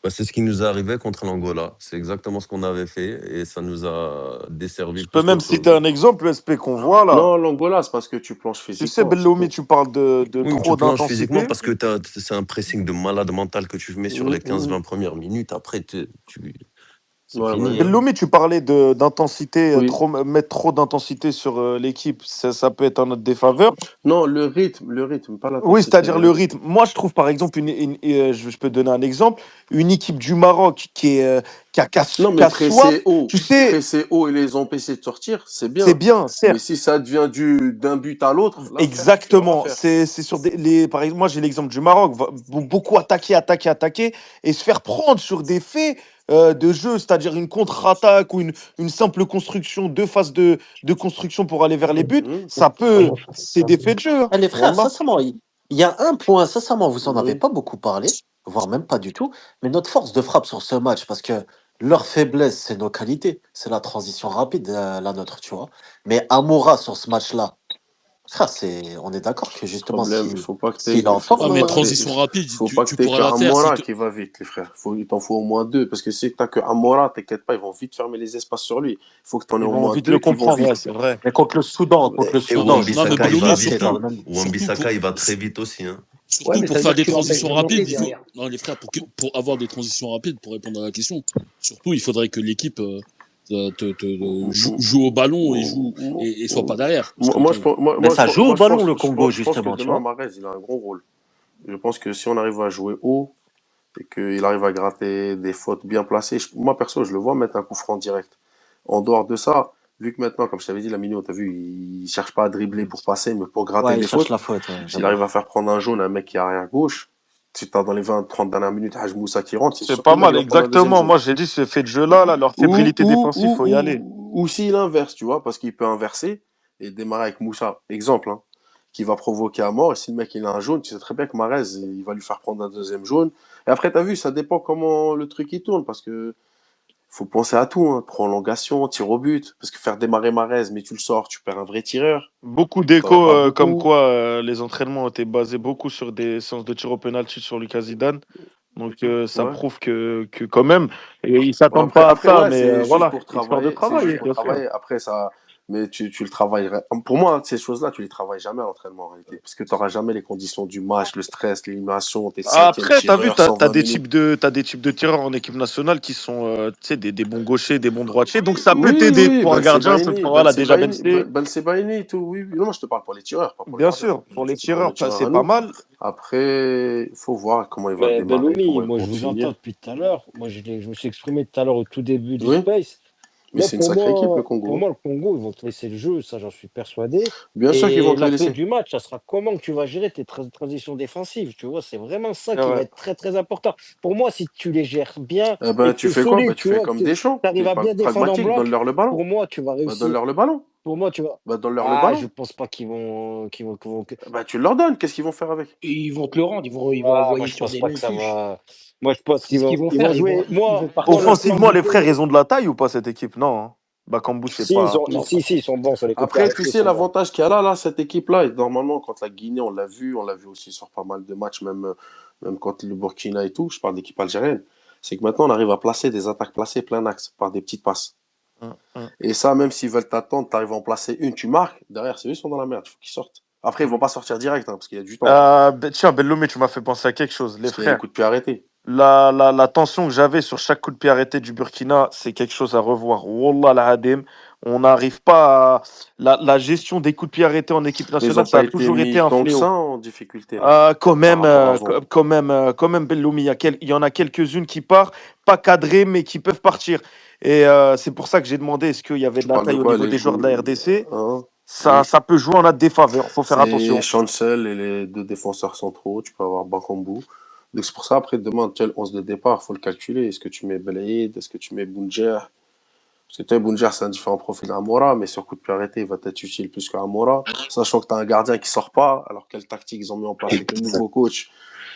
Bah, c'est ce qui nous est arrivé contre l'Angola. C'est exactement ce qu'on avait fait et ça nous a desservi Je peux plus même qu'autre citer chose. un exemple, SP, qu'on voit là. Non, l'Angola, c'est parce que tu planches Tu sais, physiquement, c'est Belloumi, tout. tu parles de Oui, trop tu planches physiquement d'intensité. parce que c'est un pressing de malade mental que tu mets sur les 15-20 premières minutes. Après, c'est Ouais, fini. ouais. Hein. Belloumi, tu parlais d'intensité, Oui. mettre trop d'intensité sur l'équipe, ça peut être en notre défaveur. Non, le rythme, pas Oui, l'intensité, c'est-à-dire le le rythme. rythme. Moi, je trouve par exemple, je peux te donner un exemple, une équipe du Maroc qui Non, mais a soif, tu sais, presser haut et les empêcher de sortir, c'est c'est bien. bien, Mais certes. si ça devient d'un but à l'autre, là, frère, tu peux rien Exactement. faire. C'est sur par exemple, moi j'ai l'exemple du Maroc, beaucoup attaquer et se faire prendre sur des faits de jeu, c'est-à-dire une contre-attaque ou une simple construction, deux phases de construction pour aller vers les buts, ça peut, c'est des faits de jeu. Hein. Eh, les frères, Wallah. sincèrement, il y a un point, sincèrement, vous en avez Oui. pas beaucoup parlé, voire même pas du tout, mais notre force de frappe sur ce match, parce que leur faiblesse, c'est nos qualités, c'est la transition rapide, la nôtre, tu vois. Mais Amoura, sur ce match-là, frère, on est d'accord que justement, Problème, il faut pas que s'il est en faut, forme, Ah, mais faut pas que transition rapide, faut pas que tu t'aies pourras la faire si Amora qui va vite, les frères. Il t'en faut au moins deux, parce que si t'as que Amora, t'inquiète pas, ils vont vite fermer les espaces sur lui. Il faut que t'en aies Ils au vont moins vite deux le qui vont comprendre, ouais, vite. c'est vrai. mais contre le Soudan, Et Non, non, Wan-Bissaka, mais il va Belloumi, vite. dans Hein. le même. Wan-Bissaka, il va très vite aussi. Hein. Ouais, surtout mais pour ça veut faire dire que des tu l'empêches transitions de monter rapides, derrière. non, les frères, pour avoir des transitions rapides, pour répondre à la question, surtout, il faudrait que l'équipe joue au ballon et soit pas derrière. Parce que, Mais ça joue au ballon, le je Congo, pense que justement, tu demain, vois. Mahrez, il a un gros rôle. Je pense que si on arrive à jouer haut et qu'il arrive à gratter des fautes bien placées, moi perso, je le vois mettre un coup franc direct. En dehors de ça, vu que maintenant, comme je t'avais dit, la Mino, t'as vu, il cherche pas à dribbler pour passer, mais pour gratter Ouais, il des cherche fautes. la faute, ouais, S'il arrive j'adore. à faire prendre un jaune à un mec qui est arrière gauche, si t'as dans les 20-30 dernières minutes Haj Moussa qui rentre, c'est C'est sûr que pas le mec mal, va prendre un deuxième exactement. jaune. Moi j'ai dit ce fait de jeu-là, là, leur fébrilité défensive, faut y aller. Ou s'il inverse, tu vois, parce qu'il peut inverser et démarrer avec Moussa, exemple, hein, qui va provoquer à mort. Et si le mec il a un jaune, tu sais très bien que Mahrez, il va lui faire prendre un deuxième jaune. Et après, t'as vu, ça dépend comment le truc il tourne, parce que faut penser à tout, hein, prolongation, tir au but, parce que faire démarrer Mahrez, mais tu le sors, tu perds un vrai tireur. Beaucoup T'en as d'échos, pas comme beaucoup. quoi les entraînements ont été basés beaucoup sur des séances de tir au penalty sur Lucas Zidane. Donc ça Ouais. prouve que quand même, et ils Bon, s'attendent pas à ça, ouais, mais c'est juste voilà, pour histoire de travailler. C'est juste travail, pour bien sûr. travailler. Après, ça. Mais tu le travaillerais. Pour moi, hein, ces choses-là, tu les travailles jamais à l'entraînement en réalité. Parce que tu n'auras jamais les conditions du match, le stress, l'élimination, t'es cinquième Après, t'as vu, tireur, 120 minutes. t'as des types de tireurs en équipe nationale qui sont, tu sais, des bons gauchers, des bons droitiers. Donc ça peut Oui, t'aider oui, pour un gardien, voilà, déjà Benzé. Belsebaini, tout. Oui, oui. Non, moi, je te parle pour les tireurs, pas pour les Bien gardiens. sûr, pour les Je te parle de nos tireurs, tireurs c'est à pas nous. mal. Après, il faut voir comment il va Mais démarrer, Belloumi, comment il moi je compte vous entends finir. depuis tout à l'heure. Moi je me suis exprimé tout à l'heure au tout début du Oui, space. mais c'est une sacrée équipe, le Congo. Le Congo, ils vont te laisser le jeu, ça j'en suis persuadé. Bien sûr qu'ils vont Et te le la clé laisser. du match, ça sera comment que tu vas gérer tes transitions défensives. Tu vois, c'est vraiment ça C'est qui va vrai. être très très important. Pour moi, si tu les gères bien Eh et ben, que tu tu es fais quoi? solide, Bah, tu tu fais vois, comme que tu Deschamps. arrives T'es à pas bien défendre en pragmatique, bloc, donne-leur le ballon. pour moi, tu vas Bah, réussir. donne-leur le ballon. Pour moi, tu vas. Bah, donne-leur le Ah, je ballon. pense pas qu'ils vont. Bah, tu leur donnes. Qu'est-ce qu'ils vont faire avec? Et ils vont te le rendre, ils vont Ah, moi, envoyer je sur pense des pas que longues ça touches. va. Moi, je pense C'est ce qu'ils vont ils vont faire, jouer. ils vont Moi, le partir plan Offensivement, du les frères, jeu. ils ont de la taille ou pas cette équipe? Non. Hein. Bakambu, c'est Si, pas. non, si, ils sont bons sur les coups de pied Après, tu arrêtés, ils sais, sont bons. l'avantage qu'il y a là, cette équipe-là, et normalement, contre la Guinée, on l'a vu aussi sur pas mal de matchs, même contre le Burkina et tout, je parle d'équipe algérienne, c'est que maintenant, on arrive à placer des attaques placées plein axe par des petites passes. Et ça, même s'ils veulent t'attendre, tu arrives à en placer une, tu marques, derrière, c'est eux qui sont dans la merde, il faut qu'ils sortent. Après, ils vont pas sortir direct, hein, parce qu'il y a du temps, Tiens, Belloumé, tu m'as fait penser à quelque chose. Les parce qu'il y a les frères, coups de pied arrêtés. la tension que j'avais sur chaque coup de pied arrêté du Burkina, c'est quelque chose à revoir. Wallah al-Hadim. On n'arrive pas à. La gestion des coups de pied arrêtés en équipe Mais ils nationale, n'ont ça pas a été toujours été mis un tant que fléau. ça en difficulté, là, par rapport à avant. Quand même, Belloumi, il y en a quelques-unes qui partent, pas cadrées, mais qui peuvent partir. Et c'est pour ça que j'ai demandé est-ce qu'il y avait de Tu la parles de taille au quoi, niveau les des joueurs de la coups, RDC. hein? Ça peut jouer en notre défaveur, faut faire C'est attention. Chancel et les deux défenseurs centraux. Tu peux avoir Bakambu. Donc c'est pour ça, après, demain, tel 11 de départ, faut le calculer. Est-ce que tu mets Belaïd? Est-ce que tu mets Bounjer? Parce que tu sais, Bounjer, c'est un différent profil d'Amora, mais sur coup de pied arrêté, il va être utile plus qu'Amora. Sachant que tu as un gardien qui sort pas. Alors, quelle tactique ils ont mis en place avec le nouveau coach?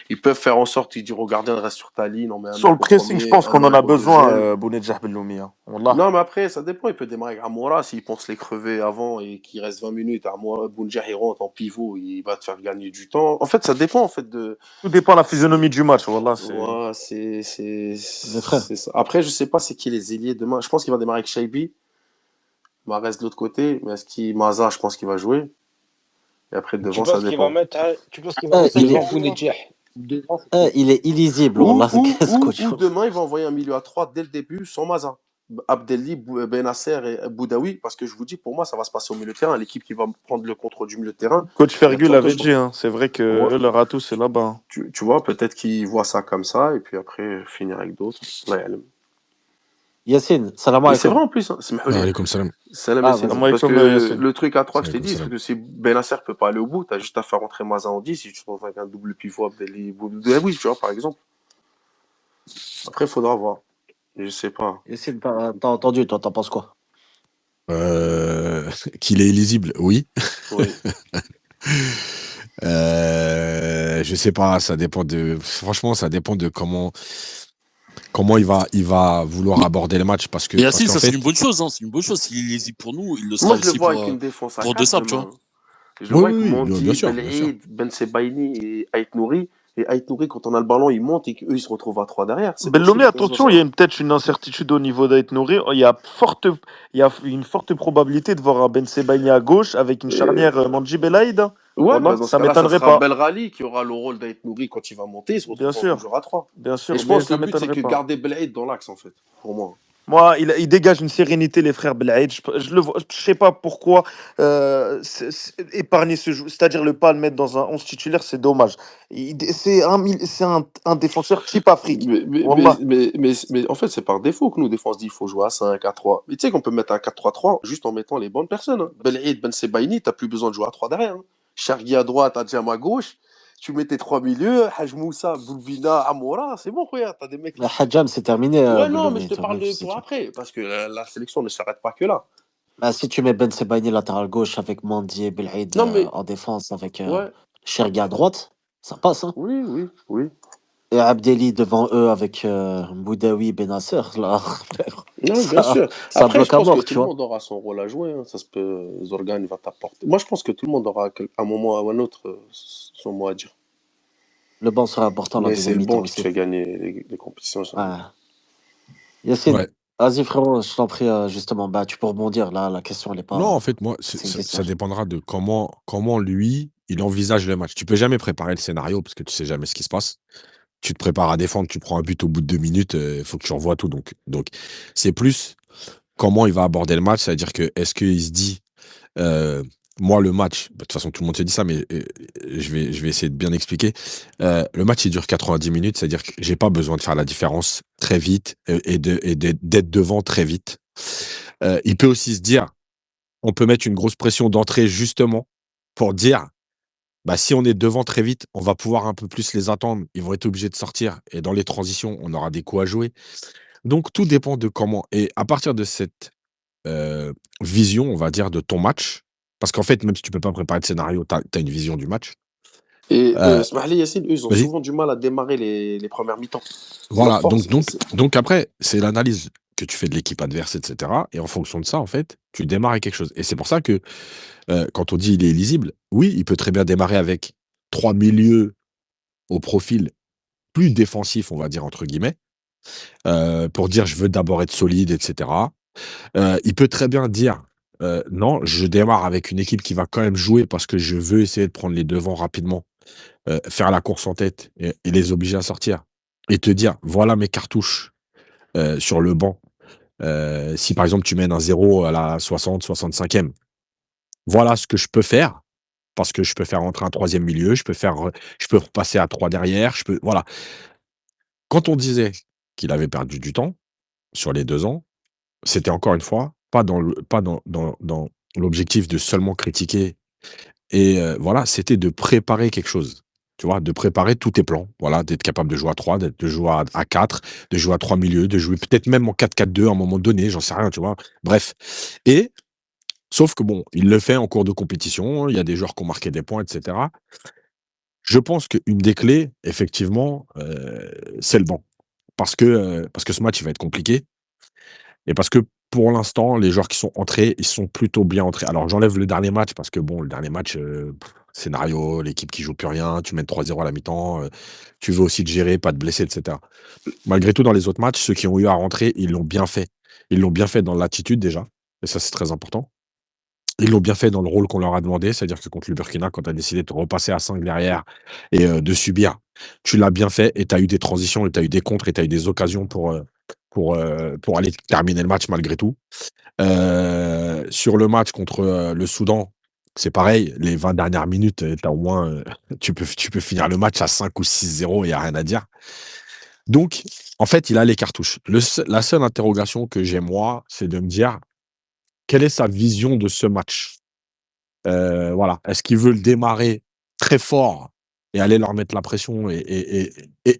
Ils peuvent faire en sorte, ils disent au gardien de rester sur ta ligne, on met un Sur mec le au pressing, je premier, pense un qu'on en mec a au besoin, deuxième. Bounedjah Belloumi. Hein. Wallah. Non, mais après, ça dépend. Il peut démarrer avec Amoura s'il pense les crever avant et qu'il reste 20 minutes. Amoura, Bounedjah, il rentre en pivot, il va te faire gagner du temps. En fait, ça dépend en fait de. Tout dépend de la physionomie du match. Wallah, c'est... Ouais, Les frères. c'est ça. Après, je sais pas c'est qui les ailiers demain. Je pense qu'il va démarrer avec Shaibi. Mahrez de l'autre côté. Mais est-ce qu'il Maza, je pense qu'il va jouer. Et après, Tu devant, ça penses qu'il va dépend. mettre, tu penses qu'il va mettre Il qui est, Devant à droite? Bounedjah. Devant, c'est qui? il est illisible, Ou, Wallah. ou, Qu'est-ce que ou, tu ou veux? demain, il va envoyer un milieu à 3 dès le début sans Maza. Abdelli, Benasser et Boudaoui, parce que je vous dis, pour moi, ça va se passer au milieu de terrain. L'équipe qui va prendre le contrôle du milieu de terrain, Coach il y a de Fergus fortes l'avait chances. dit. Hein. C'est vrai que Ouais. eux, leur atout, c'est là-bas. Hein. Tu vois, peut-être qu'ils voient ça comme ça, et puis après, finir avec d'autres. Ouais, Yacine, salam mais c'est vrai alaikum. en plus, hein. Salam Alaykoum salam. Yassine. Vas-y. Parce Salam que alaikum, Yassine. le truc à 3 que je t'ai Alaykoum dit, c'est salam. que si Benasser peut pas aller au bout, t'as juste à faire rentrer Maza en 10 si tu te retrouves avec un double pivot Abdelli Boudaoui, tu vois, par exemple. Après, il faudra voir. Je sais pas. Yacine, t'as entendu, toi, t'en penses quoi? Qu'il est illisible, oui. Oui. Je sais pas, ça dépend de. Franchement, ça dépend de comment il va vouloir aborder le match parce Et Yacine, qu'en ça c'est fait. une bonne chose, hein. C'est une bonne chose. S'il est lisible pour nous, il le Moi, sera je le aussi vois pour, avec une défense à pour De 4 Sable, tu demain. vois. Je le Oui, vois avec oui, bien Mondi, sûr, bien sûr. Belhaid, Ben Sebaini et Ait Nouri. Et Ait Nouri, quand on a le ballon, il monte et qu'eux, ils se retrouvent à 3 derrière. C'est Bellomi, possible que ça soit attention, ça. il y a peut-être une incertitude au niveau d'Ait Nouri. Il y a une forte probabilité de voir un Ben Sebaini à gauche avec une Et- charnière Mandji Belaïd. Ouais, Wallah, bah dans ce ça cas-là, ça m'étonnerait sera pas. Belrali qui aura le rôle d'Ait Nouri quand il va monter. Il se Bien retrouvera sûr, toujours à 3. bien Et sûr, je mais pense que ça le but, c'est m'étonnerait que pas. garder Belhaid dans l'axe, en fait, pour moi. Moi, il dégage une sérénité, les frères Belaïd. Je le vois, je sais pas pourquoi épargner ce joueur, c'est-à-dire le pas le mettre dans un 11 titulaire, c'est dommage. C'est un défenseur cheap Afrique. Wallah. Mais en fait, c'est par défaut que nous, des fois, on se dit qu'il faut jouer à 5, à 3. Mais tu sais qu'on peut mettre un 4-3-3 juste en mettant les bonnes personnes. Hein. Belhaid, Ben Sebaini, t'as plus besoin de jouer à 3 derrière. Hein. Chergui à droite, Adjam à gauche. Tu mets tes 3 milieux, Haj Moussa, Boulvina, Amoura, c'est bon, regarde, t'as des mecs. La Hadjam, c'est terminé, Ouais, non, mais Belloumi. je te parle de pour après, parce que la sélection ne s'arrête pas que là. Bah, si tu mets Ben Sebaini latéral gauche avec Mandi et Belhaid Non, mais en défense avec ouais, Chergui à droite, ça passe. Hein. oui. Et Abdelli devant eux avec Boudaoui, Benasser, là, Non, bien sûr. ça Après, je bloque à pense que mort, tout tu le vois. monde aura son rôle à jouer. Hein. Ça se peut, Zorgan il va t'apporter. Moi, je pense que tout le monde aura à un moment ou à un autre son mot à dire. Le banc sera important la Mais c'est deuxième le mi-temps bon qui te aussi. fait gagner les compétitions. Ouais. Yacine, Ouais. vas-y frérot, je t'en prie, justement, bah, tu peux rebondir, là, la question, elle est Non, en pas... fait, moi, C'est une question. ça dépendra de comment lui, il envisage le match. Tu peux jamais préparer le scénario parce que tu sais jamais ce qui se passe. Tu te prépares à défendre, tu prends un but au bout de 2 minutes, il faut que tu revoies tout. Donc, c'est plus comment il va aborder le match. C'est-à-dire que est-ce qu'il se dit, moi, le match, de toute façon, tout le monde se dit ça, mais je vais essayer de bien expliquer. Le match, il dure 90 minutes, c'est-à-dire que j'ai pas besoin de faire la différence très vite et d'être devant très vite. Il peut aussi se dire, on peut mettre une grosse pression d'entrée justement pour dire, bah, si on est devant très vite, on va pouvoir un peu plus les attendre. Ils vont être obligés de sortir. Et dans les transitions, on aura des coups à jouer. Donc, tout dépend de comment. Et à partir de cette vision, on va dire, de ton match, parce qu'en fait, même si tu peux pas préparer de scénario, tu as une vision du match. Et Smahli Yassine, eux, ils ont Vas-y. souvent du mal à démarrer les premières mi-temps. Voilà, Leur force, donc après, c'est l'analyse que tu fais de l'équipe adverse, etc. Et en fonction de ça, en fait, tu démarres avec quelque chose. Et c'est pour ça que quand on dit il est lisible, oui, il peut très bien démarrer avec 3 milieux au profil plus défensif, on va dire, entre guillemets, pour dire je veux d'abord être solide, etc. Il peut très bien dire non, je démarre avec une équipe qui va quand même jouer parce que je veux essayer de prendre les devants rapidement, faire la course en tête et les obliger à sortir. Et te dire voilà mes cartouches sur le banc. Si par exemple tu mènes un 0 à la 60, 65e, voilà ce que je peux faire. Parce que je peux faire rentrer un 3e milieu, je peux repasser à 3 derrière, voilà. Quand on disait qu'il avait perdu du temps sur les 2 ans, c'était encore une fois pas dans l'objectif de seulement critiquer et voilà, c'était de préparer quelque chose. Tu vois? De préparer tous tes plans, voilà, d'être capable de jouer à 3, de jouer à 4, de jouer à 3 milieux, de jouer peut-être même en 4-4-2 à un moment donné, j'en sais rien, tu vois? Bref et sauf que bon, il le fait en cours de compétition, il y a des joueurs qui ont marqué des points et cetera. Je pense qu'une des clés, effectivement, c'est le banc. Parce que ce match, il va être compliqué et parce que pour l'instant, les joueurs qui sont entrés, ils sont plutôt bien entrés. Alors j'enlève le dernier match parce que bon, le dernier match, scénario, l'équipe qui joue plus rien, tu mènes 3-0 à la mi-temps, tu veux aussi te gérer, pas te blesser et cetera. Malgré tout, dans les autres matchs, ceux qui ont eu à rentrer, ils l'ont bien fait. Ils l'ont bien fait dans l'attitude déjà et ça, c'est très important. Ils l'ont bien fait dans le rôle qu'on leur a demandé, c'est-à-dire que contre le Burkina, quand tu as décidé de te repasser à 5 derrière et de subir, tu l'as bien fait et tu as eu des transitions et tu as eu des contres et tu as eu des occasions pour aller terminer le match malgré tout. Sur le match contre, le Soudan, c'est pareil, les 20 dernières minutes, tu au moins, tu peux finir le match à 5 ou 6-0, il y a rien à dire. Donc en fait, il a les cartouches. La seule interrogation que j'ai moi, c'est de me dire: «Quelle est sa vision de ce match?» Voilà. Est-ce qu'il veut le démarrer très fort et aller leur mettre la pression et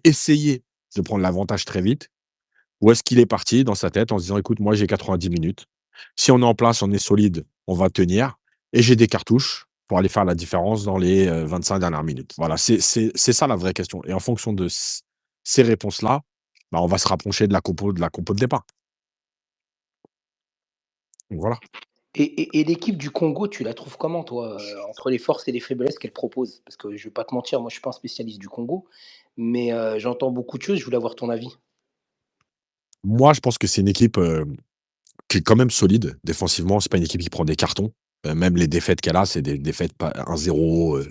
essayer de prendre l'avantage très vite? Ou est-ce qu'il est parti dans sa tête en se disant: «Écoute, moi j'ai 90 minutes. Si on est en place, on est solide, on va tenir et j'ai des cartouches pour aller faire la différence dans les, 25 dernières minutes». Voilà, c'est ça la vraie question et en fonction de ces réponses-là, bah, on va se rapprocher de la compo de départ. Donc voilà. Et l'équipe du Congo, tu la trouves comment, toi, entre les forces et les faiblesses qu'elle propose? Parce que je vais pas te mentir, moi, je suis pas un spécialiste du Congo, mais j'entends beaucoup de choses, je voulais avoir ton avis. Moi, je pense que c'est une équipe, qui est quand même solide défensivement. C'est pas une équipe qui prend des cartons. Même les défaites qu'elle a, c'est des défaites pas 1-0,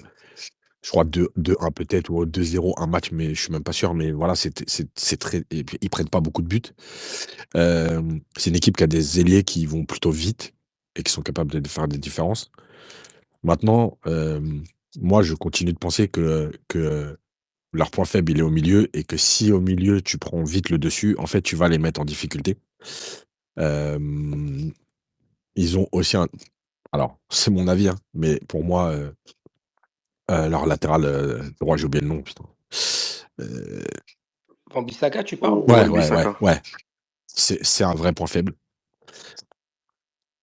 je crois 2-1 peut-être ou 2-0 un match, mais je suis même pas sûr. Mais voilà, c'est très et puis ils prennent pas beaucoup de buts. C'est une équipe qui a des ailiers qui vont plutôt vite et qui sont capables de faire des différences. Maintenant, moi, je continue de penser que leur point faible, il est au milieu et que si au milieu, tu prends vite le dessus, en fait, tu vas les mettre en difficulté. Hem, Ils ont aussi un alors, c'est mon avis, hein, mais pour moi, leur latéral, droit, j'ai oublié le nom, putain. Heu, Wan-Bissaka, tu parles? ouais, ouais, ouais, Wan-Bissaka. ouais, c'est un vrai point faible.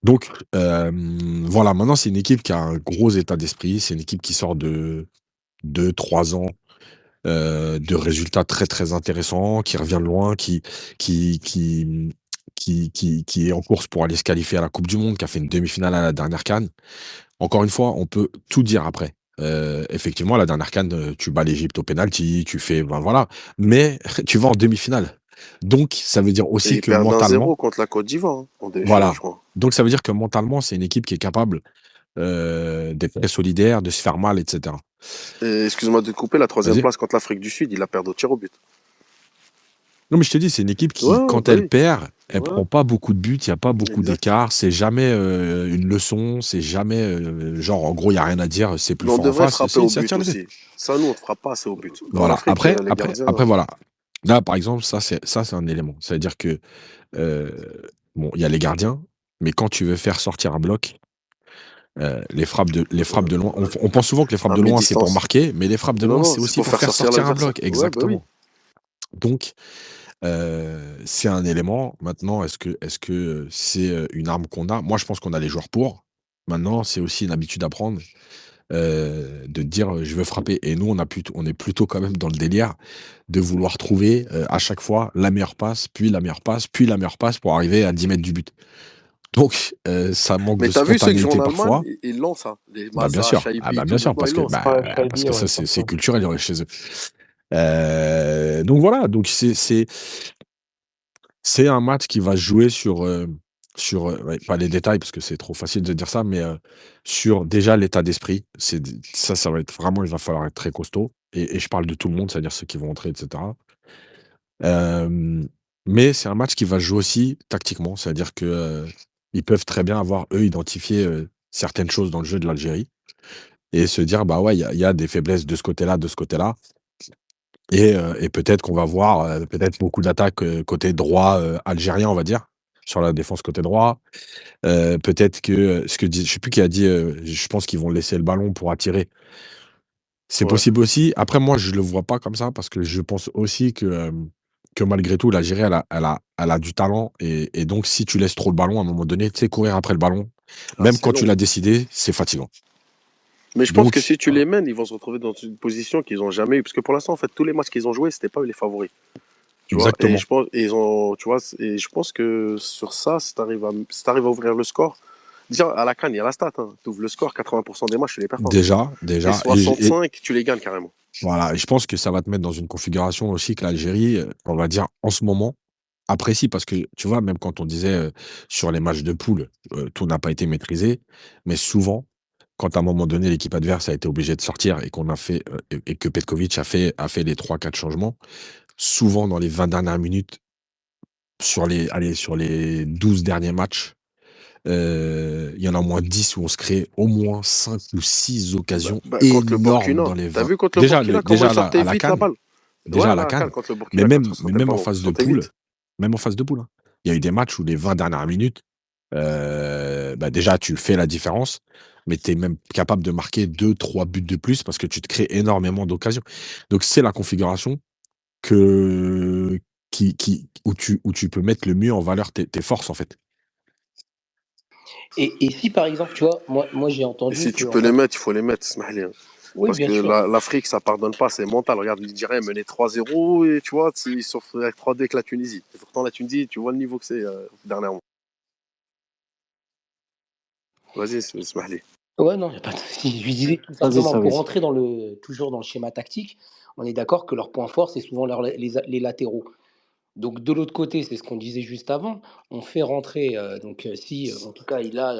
Donc, voilà, maintenant, c'est une équipe qui a un gros état d'esprit. C'est une équipe qui sort de 2-3 ans, de résultats très, très intéressants, qui revient de loin, qui, qui est en course pour aller se qualifier à la coupe du monde, qui a fait une demi-finale à la dernière CAN. Encore une fois, on peut tout dire après. Effectivement, à la dernière CAN, tu bats l'Égypte au pénalty, tu fais ben, voilà, mais tu vas en demi-finale. Donc ça veut dire Et aussi ils que perdent mentalement 1-0 contre la Côte d'Ivoire, hein, en demi-finale, voilà, je crois. donc ça veut dire que mentalement, c'est une équipe qui est capable, d'être très solidaire, de se faire mal et cetera. Et excuse-moi de te couper, la troisième Vas-y. place contre l'Afrique du Sud, il la perd au tir au but. Non, mais je te dis, c'est une équipe Ouais, qui, ouais, quand bah elle oui. perd, elle Ouais, prend pas beaucoup de buts, il y a pas beaucoup exact. d'écart, c'est jamais, une leçon, c'est jamais, genre, en gros, il y a rien à dire, c'est plus Mais on fort en devrait face, frapper si, au ça but tient le but. aussi. Ça, nous, on ne frappe pas assez au but. En Voilà. Afrique, Après les après gardiens. après voilà. Là, par exemple, ça c'est un élément. C'est-à-dire que, bon, il y a les gardiens, mais quand tu veux faire sortir un bloc, les frappes de loin, on pense souvent que les frappes À de loin, c'est pour mi-distance. marquer, mais les frappes de Non, loin, non, c'est c'est aussi pour pour faire faire sortir sortir un l'adversaire. bloc. Ouais, bah oui. Exactement. Donc, c'est un élément. Maintenant, est-ce que c'est, une arme qu'on a? Moi, je pense qu'on a les joueurs pour. Maintenant, c'est aussi une habitude à prendre, de dire, «Je veux frapper» et nous, on est plutôt quand même dans le délire de vouloir trouver, à chaque fois la meilleure passe, puis la meilleure passe, puis la meilleure passe pour arriver à 10 mètres du but. Donc, ça manque Mais de t'as vu ceux qui jouent spontanéité en Allemagne? parfois. Ils l'ont, ça. Les Bah, bien Massa, sûr. Ah, Shaibi et bah, tout, bien de sûr, quoi parce ils que l'ont, ça. Ouais, parce Shaibi, que ouais, ça, pas c'est faux. culturel, chez eux. Donc voilà, donc c'est un match qui va se jouer sur, ouais, pas les détails parce que c'est trop facile de dire ça, mais, sur déjà l'état d'esprit. Ça va être vraiment il va falloir être très costaud et je parle de tout le monde, c'est-à-dire ceux qui vont entrer et cetera. Hem, mais c'est un match qui va se jouer aussi tactiquement, c'est-à-dire que, ils peuvent très bien avoir, eux, identifié, certaines choses dans le jeu de l'Algérie et se dire: «Bah, ouais, il y a des faiblesses de ce côté-là et peut-être qu'on va voir, peut-être beaucoup d'attaques, côté droit, algérien, on va dire, sur la défense côté droit». Peut-être que, ce que dit je sais plus qui a dit, je pense qu'ils vont laisser le ballon pour attirer. C'est Ouais. possible aussi. Après moi, je le vois pas comme ça parce que je pense aussi que malgré tout l'Algérie elle a du talent et donc si tu laisses trop le ballon à un moment donné, tu sais courir après le ballon, Ah, même c'est quand tu long. l'as décidé, c'est fatigant. Mais je pense que Donc, si tu voilà. les mènes, ils vont se retrouver dans une position qu'ils n'ont jamais eu. Parce que pour l'instant, en fait, tous les matchs qu'ils ont joués, c'était pas eux les favoris. Tu vois, et Exactement. je pense, et ils ont, tu vois, et je pense que sur ça, si t'arrives à ouvrir le score, déjà à la CAN, il y a la stat, hein. Tu ouvres le score, 80% des matchs, tu les perds pas. Déjà, Et déjà. Et 65, tu les gagnes carrément. voilà. Et je pense que ça va te mettre dans une configuration aussi que l'Algérie, on va dire, en ce moment, apprécie. Parce que, tu vois, même quand on disait sur les matchs de poule, tout n'a pas été maîtrisé, mais souvent, quand à un moment donné, l'équipe adverse a été obligée de sortir et qu'on a fait, et que Petkovic a fait les 3-4 changements, souvent dans les 20 dernières minutes, sur les 12 derniers matchs, il y en a au moins 10 où on se crée au moins 5 ou 6 occasions Contre le énormes Burkina. dans les T'as 20. vu contre le Déjà, Burkina comment déjà ils sortaient à la vite la CAN, balle? déjà Ouais, à la la CAN CAN, contre le mais Burkina quand même, ça mais sortait, même en pardon, phase ça de sortait poule, vite. hein. Il y a eu des matchs où les 20 dernières minutes, déjà tu fais la différence, mais tu es même capable de marquer 2-3 buts de plus parce que tu te crées énormément d'occasions. Donc c'est la configuration que, où tu peux mettre le mieux en valeur tes forces en fait. Et si par exemple, tu vois, moi j'ai Et entendu si tu que peux en les fait, mettre, il faut les mettre, Smahli, hein. oui, Parce bien que sûr. l'Afrique, ça pardonne pas, c'est mental. Regarde, l'Algérien mené 3-0 et tu vois, ils sont avec 3-2 avec la Tunisie. Et pourtant, la Tunisie, tu vois le niveau que c'est dernièrement. Vas-y, Smahli. Ouais, non, y a pas de souci. Je lui disais tout Vas-y, simplement, ça, pour vas-y. rentrer toujours dans le schéma tactique, on est d'accord que leur point fort, c'est souvent les latéraux. Donc de l'autre côté, c'est ce qu'on disait juste avant, on fait rentrer, si en tout cas il a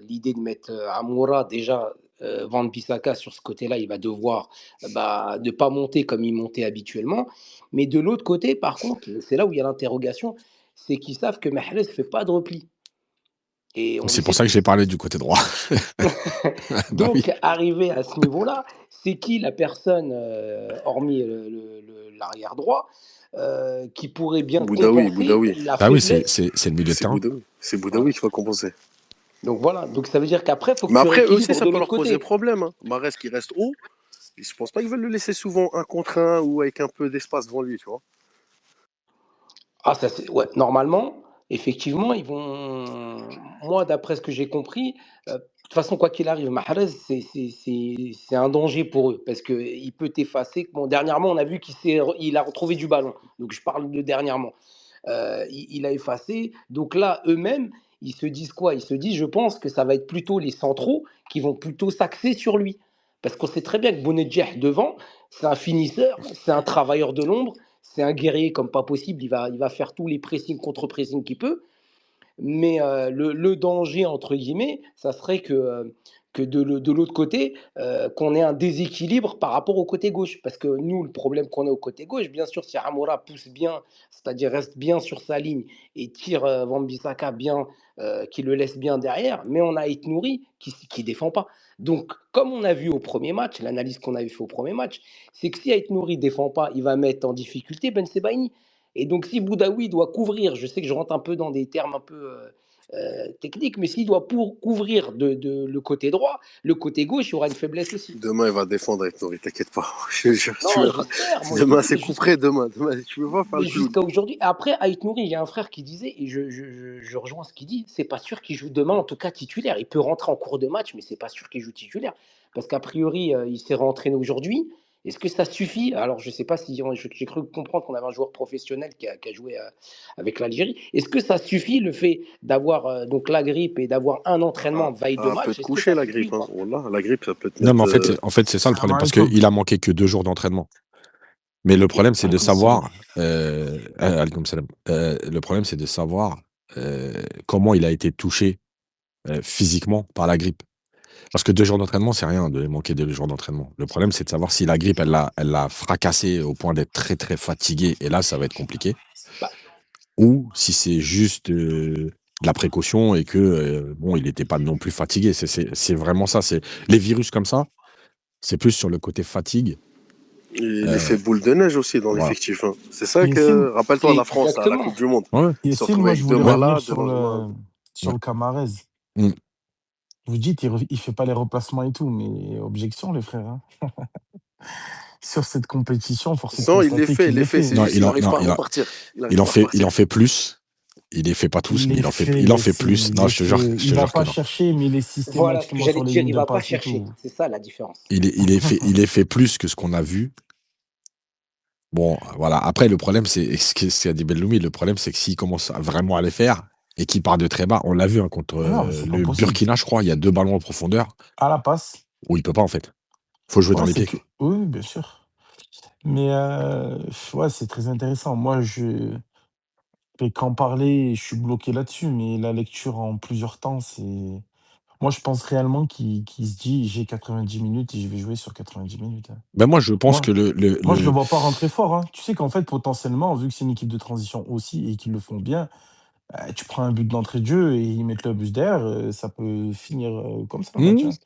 l'idée de mettre Amoura, déjà Van Bissaka sur ce côté-là, il va devoir ne pas monter comme il montait habituellement. Mais de l'autre côté, par contre, c'est là où il y a l'interrogation, c'est qu'ils savent que Mahrez ne fait pas de repli. Et on le C'est pour sait ça que j'ai tous. parlé du côté droit. Bah oui. Donc, arrivé à ce niveau-là, c'est qui la personne, hormis l'arrière droit, qui pourrait bien compenser Boudaoui. la Bah oui, c'est faiblesse? c'est c'est le milieu de C'est terrain. Boudaoui. C'est Boudaoui Voilà. qu'il faut compenser. Donc voilà, donc ça veut dire qu'après, il faut que Mais tu après, eux aussi, rééquilibres ça de peut l'autre leur poser côté. problème, hein. Mahrez qui reste haut, je pense pas qu'ils veulent le laisser souvent un contre un ou avec un peu d'espace devant lui, tu vois. Ah ça c'est ouais, normalement, effectivement, ils vont moi d'après ce que j'ai compris, de toute façon quoi qu'il arrive, Mahrez c'est un danger pour eux parce qu'il peut t'effacer. Bon dernièrement, on a vu il a retrouvé du ballon, donc je parle de dernièrement. Il a effacé, donc là, eux-mêmes, ils se disent quoi? Ils se disent: «Je pense que ça va être plutôt les centraux qui vont plutôt s'axer sur lui». Parce qu'on sait très bien que Bounedjah devant, c'est un finisseur, c'est un travailleur de l'ombre, c'est un guerrier comme pas possible, il va faire tous les pressings, contre-pressing qu'il peut. Mais le danger, entre guillemets, ça serait que de l'autre côté, qu'on ait un déséquilibre par rapport au côté gauche. Parce que nous, le problème qu'on a au côté gauche, bien sûr, si Amoura pousse bien, c'est-à-dire reste bien sur sa ligne et tire Wan-Bissaka bien, qui le laisse bien derrière, mais on a Aït Nouri qui défend pas. Donc, comme on a vu au premier match, l'analyse qu'on avait fait au premier match, c'est que si Aït Nouri défend pas, il va mettre en difficulté Ben Sebaini. Et donc, si Boudaoui doit couvrir, je sais que je rentre un peu dans des termes un peu techniques, mais s'il doit pour couvrir le côté droit, le côté gauche, il y aura une faiblesse aussi. Demain, il va défendre avec Nouri, t'inquiète pas. Je te jure, tu Non, verras. j'espère, moi je te Demain, dis, c'est coup près, demain. Demain, tu veux pas faire mais le clown. jusqu'à aujourd'hui. Après, Aït Nouri, il y a un frère qui disait, et je rejoins ce qu'il dit, c'est pas sûr qu'il joue demain, en tout cas titulaire. Il peut rentrer en cours de match, mais c'est pas sûr qu'il joue titulaire. Parce qu'a priori, il s'est rentraîné aujourd'hui. Est-ce que ça suffit? Alors, je sais pas si j'ai cru comprendre qu'on avait un joueur professionnel qui a joué avec l'Algérie. Est-ce que ça suffit le fait d'avoir donc la grippe et d'avoir un entraînement veille de Ça peut match? te Est-ce que ça coucher, la suffit ou grippe, hein. pas? Wallah, la grippe, ça peut te Non, mais mettre. en fait, c'est ça le Salam problème, parce alaikum. qu'il a manqué que 2 jours d'entraînement. Mais le problème, c'est de Alaikum salam. savoir, aleykoum salam. Le problème, c'est de savoir, comment il a été touché, physiquement par la grippe. Parce que 2 jours d'entraînement, c'est rien de manquer 2 jours d'entraînement. Le problème, c'est de savoir si la grippe, elle l'a fracassé au point d'être très, très fatigué et là, ça va être compliqué. Bah, Ou si c'est juste, de la précaution et que, bon, il était pas non plus fatigué. C'est vraiment ça, c'est les virus comme ça, c'est plus sur le côté fatigue, Et l'effet heu, boule de neige aussi dans voilà. l'effectif, hein. C'est ça Yacine, que. Rappelle-toi, la France, à la exactement. Coupe du Monde. Ouais, ouais. Ils se Yacine, retrouvent moi je avec deux voulais Ouais, revenir malades, le sur lendemain. sur ouais. le Camarez. Mmh. Vous dites, il fait pas les replacements et tout, mais objection, les frères, hein. Sur cette compétition, force est de Non, il les constater fait, qu'il il les les fait. fait. C'est Non, juste, il il en n'arrive non, pas à il en repartir. Il il n'arrive en pas à fait il repartir. en fait plus. il les fait pas tous, mais Les il en faits, fait plus. Non, les je te jure, faits, je il te va jure que pas non. chercher, mais il est Voilà ce que systématiquement j'allais sur les dire, lignes il de va pas passe et chercher. tout. C'est ça la différence. Il est fait plus que ce qu'on a vu. Bon, voilà. Après, le problème, c'est ce qu'a dit Belloumi. Le problème, c'est que s'il commence vraiment à les faire et qu'il part de très bas, on l'a vu hein, contre Non, mais c'est pas le possible. Burkina, je crois, il y a 2 ballons en profondeur À la passe. où il peut pas, en fait. Faut jouer dans Ouais, les c'est pieds. que. Oui, bien sûr. Mais ouais, c'est très intéressant. Moi, je fais qu'en parler, je suis bloqué là-dessus, mais la lecture en plusieurs temps, c'est. Moi, je pense réellement qu'il se dit j'ai 90 minutes et je vais jouer sur 90 minutes, hein. Ben moi, je pense que Moi, moi, je le vois pas rentrer fort, hein. Tu sais qu'en fait, potentiellement, vu que c'est une équipe de transition aussi et qu'ils le font bien, tu prends un but d'entrée de jeu et ils mettent le bus derrière, ça peut finir comme ça le match, hein.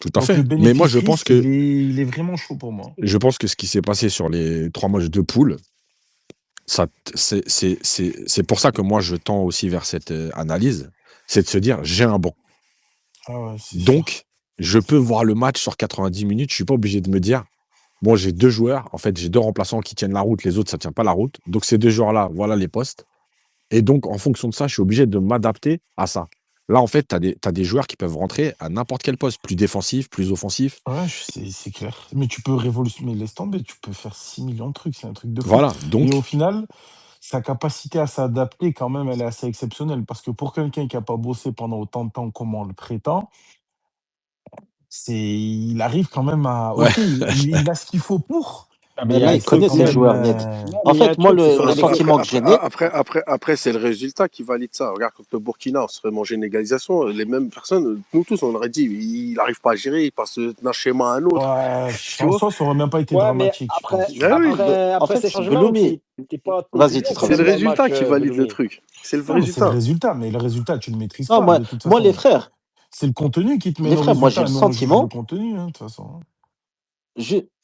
Tout à Donc le fait. Mais moi, bénéfice-risque, il est vraiment chaud pour moi. je pense que ce qui s'est passé sur les 3 matchs de poule, ça, c'est pour ça que moi, je tends aussi vers cette analyse, c'est de se dire j'ai un banc. Ah ouais, c'est sûr. Donc, je peux voir le match sur 90 minutes. Je suis pas obligé de me dire bon, j'ai 2 joueurs. En fait, j'ai 2 remplaçants qui tiennent la route. Les autres, ça tient pas la route. Donc, ces 2 joueurs-là, voilà les postes. Et donc, en fonction de ça, je suis obligé de m'adapter à ça. Là, en fait, t'as des joueurs qui peuvent rentrer à n'importe quel poste, plus défensif, plus offensif. Ouais, c'est clair. Mais tu peux révolutionner, mais laisse tomber, tu peux faire 6 millions de trucs, c'est un truc de fou. Voilà. Et au Donc, final, sa capacité à s'adapter, quand même, elle est assez exceptionnelle. Parce que pour quelqu'un qui a pas bossé pendant autant de temps comme on le prétend, il arrive quand même à. ouais. Ok, il a ce qu'il faut pour, Ah, mais Mais il y a là, un mais il c'est connaît truc, quand ses Ned. même. joueurs, Ned. Non, En mais il y a un fait, moi, truc, c'est le, son le Non, mais équipe. sentiment que j'ai, Ned, après, c'est le résultat qui valide ça. Regarde, contre le Burkina, on serait mangé une égalisation. Les mêmes personnes, nous tous, on aurait dit, il n'arrive pas à gérer, il passe d'un schéma à un autre. Ouais, Tu en vois? soi, ça aurait même pas été Ouais, mais dramatique, je après, pense, tu Ah vois. oui, en après ces fait, changements, Beloumi, t'es pas vas-y, bien titre, quand c'est le même vas-y. dans le match, résultat qui valide le Belloumi. truc. C'est le Non, mais c'est le résultat. résultat, mais le résultat, tu le maîtrises Non, pas, de toute moi, les façon. frères, C'est le contenu qui te mène les au frères, moi, j'ai résultat. le Nous, on juge le sentiment, contenu, hein, de toute façon, hein.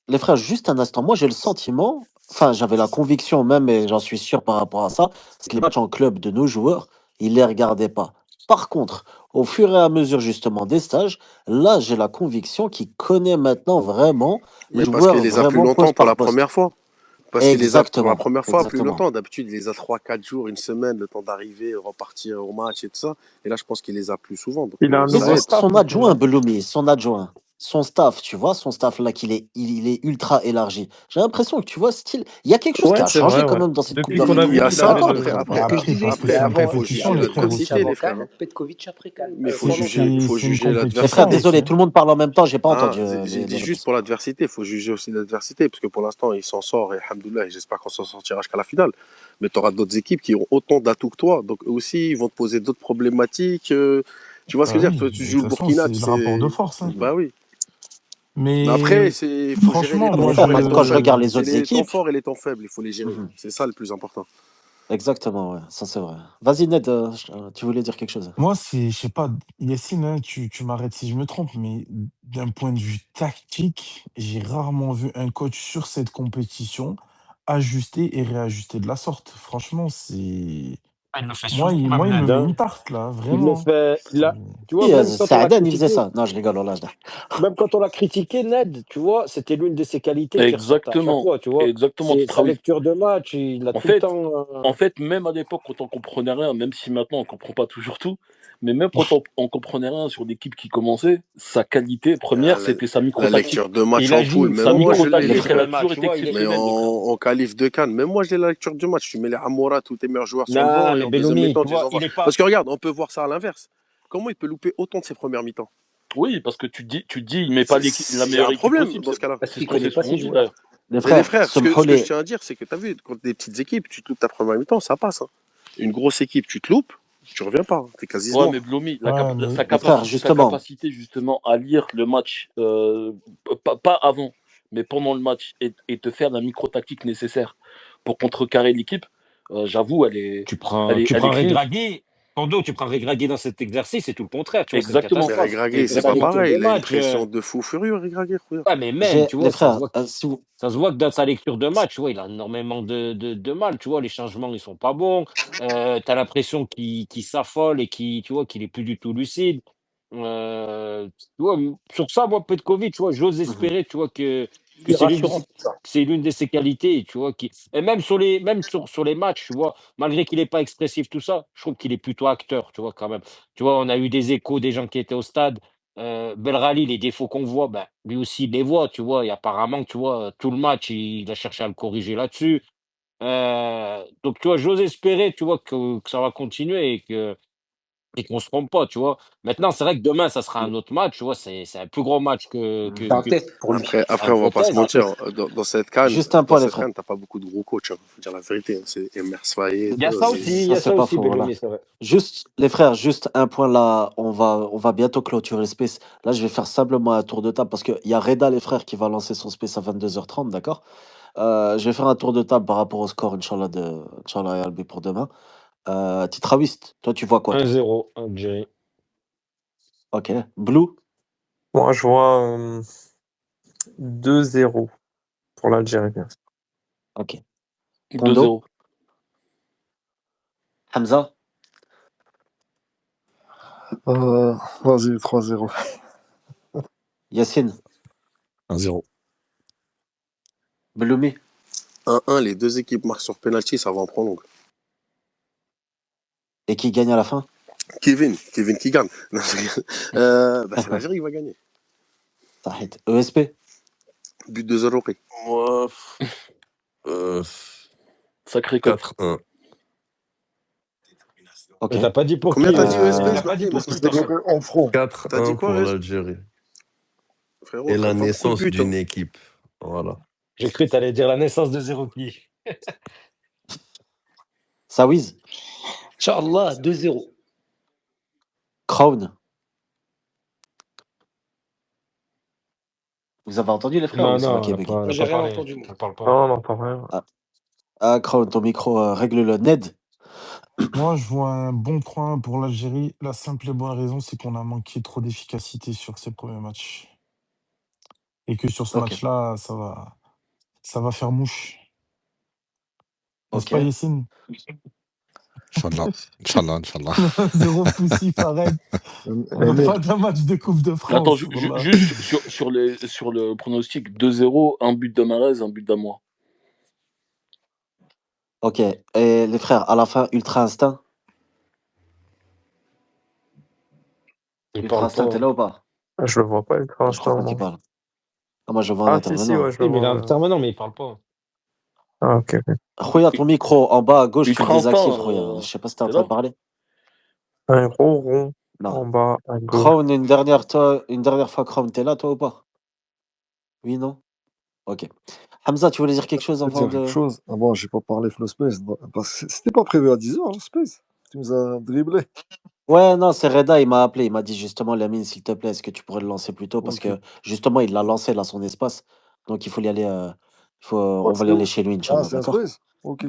les frères, juste un instant, moi, j'ai le sentiment, enfin, j'avais la conviction même, et j'en suis sûr par rapport à ça, c'est que les matchs en club de nos joueurs, ils les regardaient pas. Par contre, au fur et à mesure, justement, des stages, là, j'ai la conviction qu'il connaît maintenant vraiment les Mais parce qu'il joueurs, les a plus vraiment longtemps poste pour par la poste. première fois. Parce qu'il les a pour la Exactement, première fois plus exactement. longtemps. D'habitude, il les a 3, 4 jours, une semaine, le temps d'arriver, repartir au match et tout ça. Et là, je pense qu'il les a plus souvent. Donc, Il a un Mais ça nouveau aide. staff son aussi, adjoint, non? Beloumi, son adjoint, son staff, tu vois, son staff là, il est ultra élargi. J'ai l'impression que tu vois, style, il y a quelque chose qui Ouais, a c'est changé vrai, quand ouais. même dans cette Coupe Depuis qu'on a Il y d'Afrique. vu a On qu'il est a ça. amené d'accord, les le. frères? Après, Mais Ce que je après, disais, parce que après, c'est une après, avant, faut il y compétition, juger avait les l'autre frères, Petkovic aussi. quantité, avant les frères. Cannes, Petkovic après Cannes. Mais Oui, Pendant Cannes. C'est faut c'est une juger les frères, compétition l'adversité. aussi, désolé, hein. tout le monde parle en même temps, j'ai pas entendu J'ai les dit juste réponses. pour l'adversité, il faut juger aussi l'adversité, parce que pour l'instant, il s'en sort, et alhamdoulilah, et j'espère qu'on s'en sortira jusqu'à la finale. Mais tu auras d'autres équipes qui ont autant d'atouts que toi, donc eux aussi, ils vont te poser d'autres problématiques. Tu vois ce que Bah je veux dire? oui, Toi, tu mais de joues toute le façon, Burkina, c'est tu le rapport de sais. force, hein. Bah oui. Mais après, Mais il faut gérer les franchement, temps Les moi, frères, forts et les temps quand je faibles. regarde je. les C'est autres les temps équipes, forts et les temps faibles, il faut les gérer. mhm, C'est ça le plus important. exactement, ouais, ça c'est vrai. Vas-y, Ned, tu voulais dire quelque chose? Moi, je sais pas, Yacine, hein, tu m'arrêtes si je me trompe, mais d'un point de vue tactique, j'ai rarement vu un coach sur cette compétition ajuster et réajuster de la sorte. Franchement, c'est. Ah, il le fait Moi, souvent, il, même, moi, il me Ned, met hein. une tarte, là, Il le vraiment. fait. Tu vois, Oui, même quand on l'a Saaden, il faisait critiqué, ça. Non, je rigole, là, même quand on l'a critiqué, Ned, tu vois, c'était l'une de ses qualités qui ressortait à chaque Exactement, fois, tu vois. exactement, tu C'est sa travailles. lecture de match, il a En tout le fait, temps. en fait, même à l'époque, quand on comprenait rien, même si maintenant on comprend pas toujours tout, mais même quand on comprenait rien sur l'équipe qui commençait, sa qualité Ah, première, c'était sa la micro-tactique. lecture de Et match il en poule, agit même Sa moi je l'ai, les les micro-tactique, elle le a frères. toujours match, tu été vois. Il Mais exceptionnelle, les frères. en qualif de Cannes, même moi j'ai la lecture du match. Tu mets les Amoura, tous tes meilleurs joueurs sur le banc, Non, et mais en deuxième Belloumi, mi-temps, tu tu les vois, envoies. il est pas. Parce que regarde, on peut voir ça à l'inverse. Comment il peut louper autant de ses premières mi-temps? Oui, parce que tu dis, il met pas la Il y a meilleure un équipe problème possible. dans ce cas-là. Parce C'est ce qu'il qu'on connaît s'est pas souvent ses dit joueurs. d'ailleurs. les Mais les frères, frères, ce ce que je Mpolé, tiens à dire, c'est que tu as vu, contre des petites équipes, tu te loupes ta première mi-temps, ça passe, hein. Une grosse équipe, tu te loupes, tu reviens pas, hein. T'es quasi Ouais, mais mort. Blomy, Ouais, mais les frères, sa justement, capacité justement à lire le match, pas avant, mais pendant le match, et te faire la micro-tactique nécessaire pour contrecarrer l'équipe, j'avoue, Tu elle est prends clinique. Regragui, Kondo, tu prends Regragui dans cet exercice, c'est tout le contraire, tu vois, c'est une Exactement. Mais catastrophe. Regragui, c'est Sa pas Exactement. lecture pareil, de il a une match. pression de fou furieux, Regragui, frère. Ouais, mais même, tu les vois, frères, ça se voit que dans sa lecture de match, tu vois, il a énormément de mal, tu vois, les changements, ils sont pas bons. Tu as l'impression qu'il s'affole et tu vois, qu'il est plus du tout lucide. Tu vois, sur ça, moi, Petkovic, tu vois, j'ose mhm. espérer, tu vois, que que C'est c'est l'une de rassurant ses tout ça. c'est l'une de ses qualités, tu vois? Et même sur les matchs, tu vois? Malgré qu'il est pas expressif, tout ça, je trouve qu'il est plutôt acteur, tu vois, quand même. Tu vois, on a eu des échos des gens qui étaient au stade. Belrali, les défauts qu'on voit, ben, lui aussi, il les voit, tu vois? Et apparemment, tu vois, tout le match, il a cherché à le corriger là-dessus. Donc, tu vois, j'ose espérer, tu vois, que ça va continuer et qu'on se trompe pas, tu vois? Maintenant, c'est vrai que demain, ça sera un autre match, tu vois? C'est un plus gros match que C'est que un que test pour lui. c'est Après, un on va gros pas se test. mentir, Juste un dans point, les cette frères. CAN, t'as pas beaucoup de gros coachs, hein. Faut dire la vérité, hein. C'est Emers Faye et Il y a tout. ça aussi, il y Ça, a c'est ça pas aussi, faux, voilà. Bellomi, c'est vrai. Juste, les frères, juste un point là, on va bientôt clôturer le space. Là, je vais faire simplement un tour de table parce qu'il y a Reda, les frères, qui va lancer son space à 22h30, d'accord? Je vais faire un tour de table par rapport au score, Inch'Allah et Albi pour demain. Titrawist, toi, tu vois quoi, toi? 1-0, Algérie. Ok. Blue? Moi, je vois 2-0 pour l'Algérie. Ok. Pondo? 2-0. Hamza? Vas-y, 3-0. Yacine? 1-0. Belloumi? 1-1, les deux équipes marquent sur penalty, ça va en prolongue. Et qui gagne à la fin? Kevin qui gagne. Non, c'est l'Algérie qui va gagner. Tahit. ESP? But de Zoroki. Moi, euh, Sacré-Cœur. 4-1. Ok. Mais t'as pas dit pour Combien qui, t'as dit ESP, t'as pas dit Ismaël? pour Parce que qui, je t'ai personne. compris. En front. T'as dit 4-1 quoi, pour Rez? l'Algérie. Frérot, Et la prends pas beaucoup de naissance buts, hein. d'une équipe. Voilà. J'ai cru que t'allais dire la naissance de Zerouki. Sawiz? Inch'Allah, 2-0. Crown? Vous avez entendu, les frères, Non, ou c'est moi non, qui ai bugué? Moi, elle a j'ai pas rien parlé. entendu, moi. Elle parle pas. Non, on n'entend rien. Crown, ton micro, règle-le. Ned? Moi, je vois un bon 3-1 pour l'Algérie. La simple et bonne raison, c'est qu'on a manqué trop d'efficacité sur ces premiers matchs. Et que sur ce Ok. match-là, ça va faire mouche. N'est-ce Ok. pas, Yacine? Inch'Allah. Inch'Allah, Inch'Allah. Zéro poussif, arrête. On n'a Emile, pas d'un match de Coupe de Attends, France. Voilà. juste sur le pronostic, 2-0, un but de Mahrez, un but d'Amour. Ok. Et les frères, à la fin, Ultra Instinct? Il Ultra parle pas, Instinct, t'es hein. là ou pas? Je le vois pas, le Ah, je crois transfert, pas qu'il moi. parle. Ah, moi, je vois un Ah, si, intervenant, ouais, là. je le Oui, mais il est vois. intervenant, mais il parle pas. Ah, ok, ok. Rouya, ton micro en bas à gauche, tu le Ultra Instinct, désactives, Rouya. Je sais pas si t'es en t'es train là? de parler. Un gros rond Non. en bas à gauche. Crown, une dernière fois, Crown, t'es là, toi, ou pas? Oui, non? Ok. Hamza, tu voulais dire quelque chose je vais avant dire quelque de... chose. Ah bon, j'ai pas parlé Flow Space. Parce que c'était pas prévu à 10h, le Space. Tu nous as dribblé. Ouais, non, c'est Reda, il m'a appelé. Il m'a dit justement, Lamine, s'il te plaît, est-ce que tu pourrais le lancer plus tôt? Parce Ok. que justement, il l'a lancé, là, son espace. Donc, il faut y aller. Ouais, On va c'est y aller où? chez lui, Ah, Inch'Allah, c'est un d'accord? Space? Ok.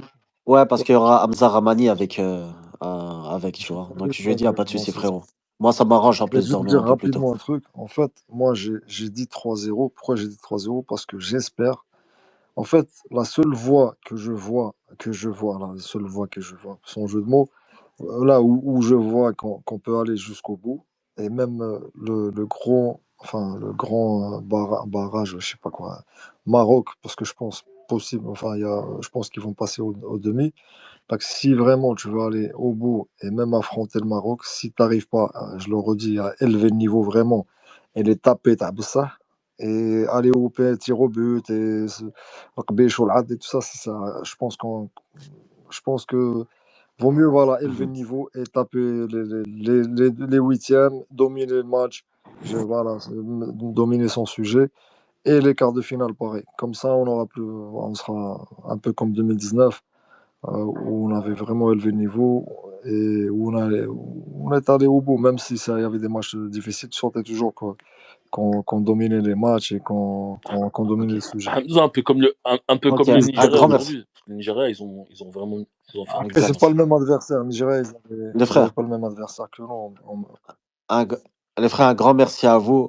Ouais, parce qu'il y aura Hamza Ramani avec, tu vois. Donc, je lui ai dit, Ok, ah, pas de je vais souci, lancer ça. frérot. Moi, ça m'arrange en Je vais plus de juste dormir dire un peu plus tôt. rapidement un truc. En fait, moi, j'ai dit 3-0. Pourquoi j'ai dit 3-0? Parce que j'espère. En fait, la seule voie la seule voie que je vois, sans jeu de mots, là où je vois qu'on peut aller jusqu'au bout, et même le grand barrage, je sais pas quoi, Maroc, parce que je pense possible, enfin, je pense qu'ils vont passer au demi. Donc, si vraiment tu veux aller au bout et même affronter le Maroc, si tu n'arrives pas, je le redis, à élever le niveau vraiment et les taper, ça, et aller au tir au but et Qbich ou et tout ça, c'est ça. Je pense que vaut mieux voilà, élever le Mhm. niveau et taper les huitièmes, dominer le match, voilà, dominer son sujet. Et les quarts de finale, pareil. Comme ça, on sera un peu comme 2019 où on avait vraiment élevé le niveau et où on est allé au bout, même si ça, il y avait des matchs difficiles, tu sentais toujours qu'on dominait les matchs et qu'on dominait Ok. le sujet. Hamza, un peu Ok, comme le un Nigeria grand merci. aujourd'hui. Le Nigeria, ils ont vraiment ils ont fait un Après, taf. c'est pas Exact. le même adversaire. Nigeria, Les ils avaient frères, pas le même adversaire que nous. un, g- les frères, un grand merci à vous.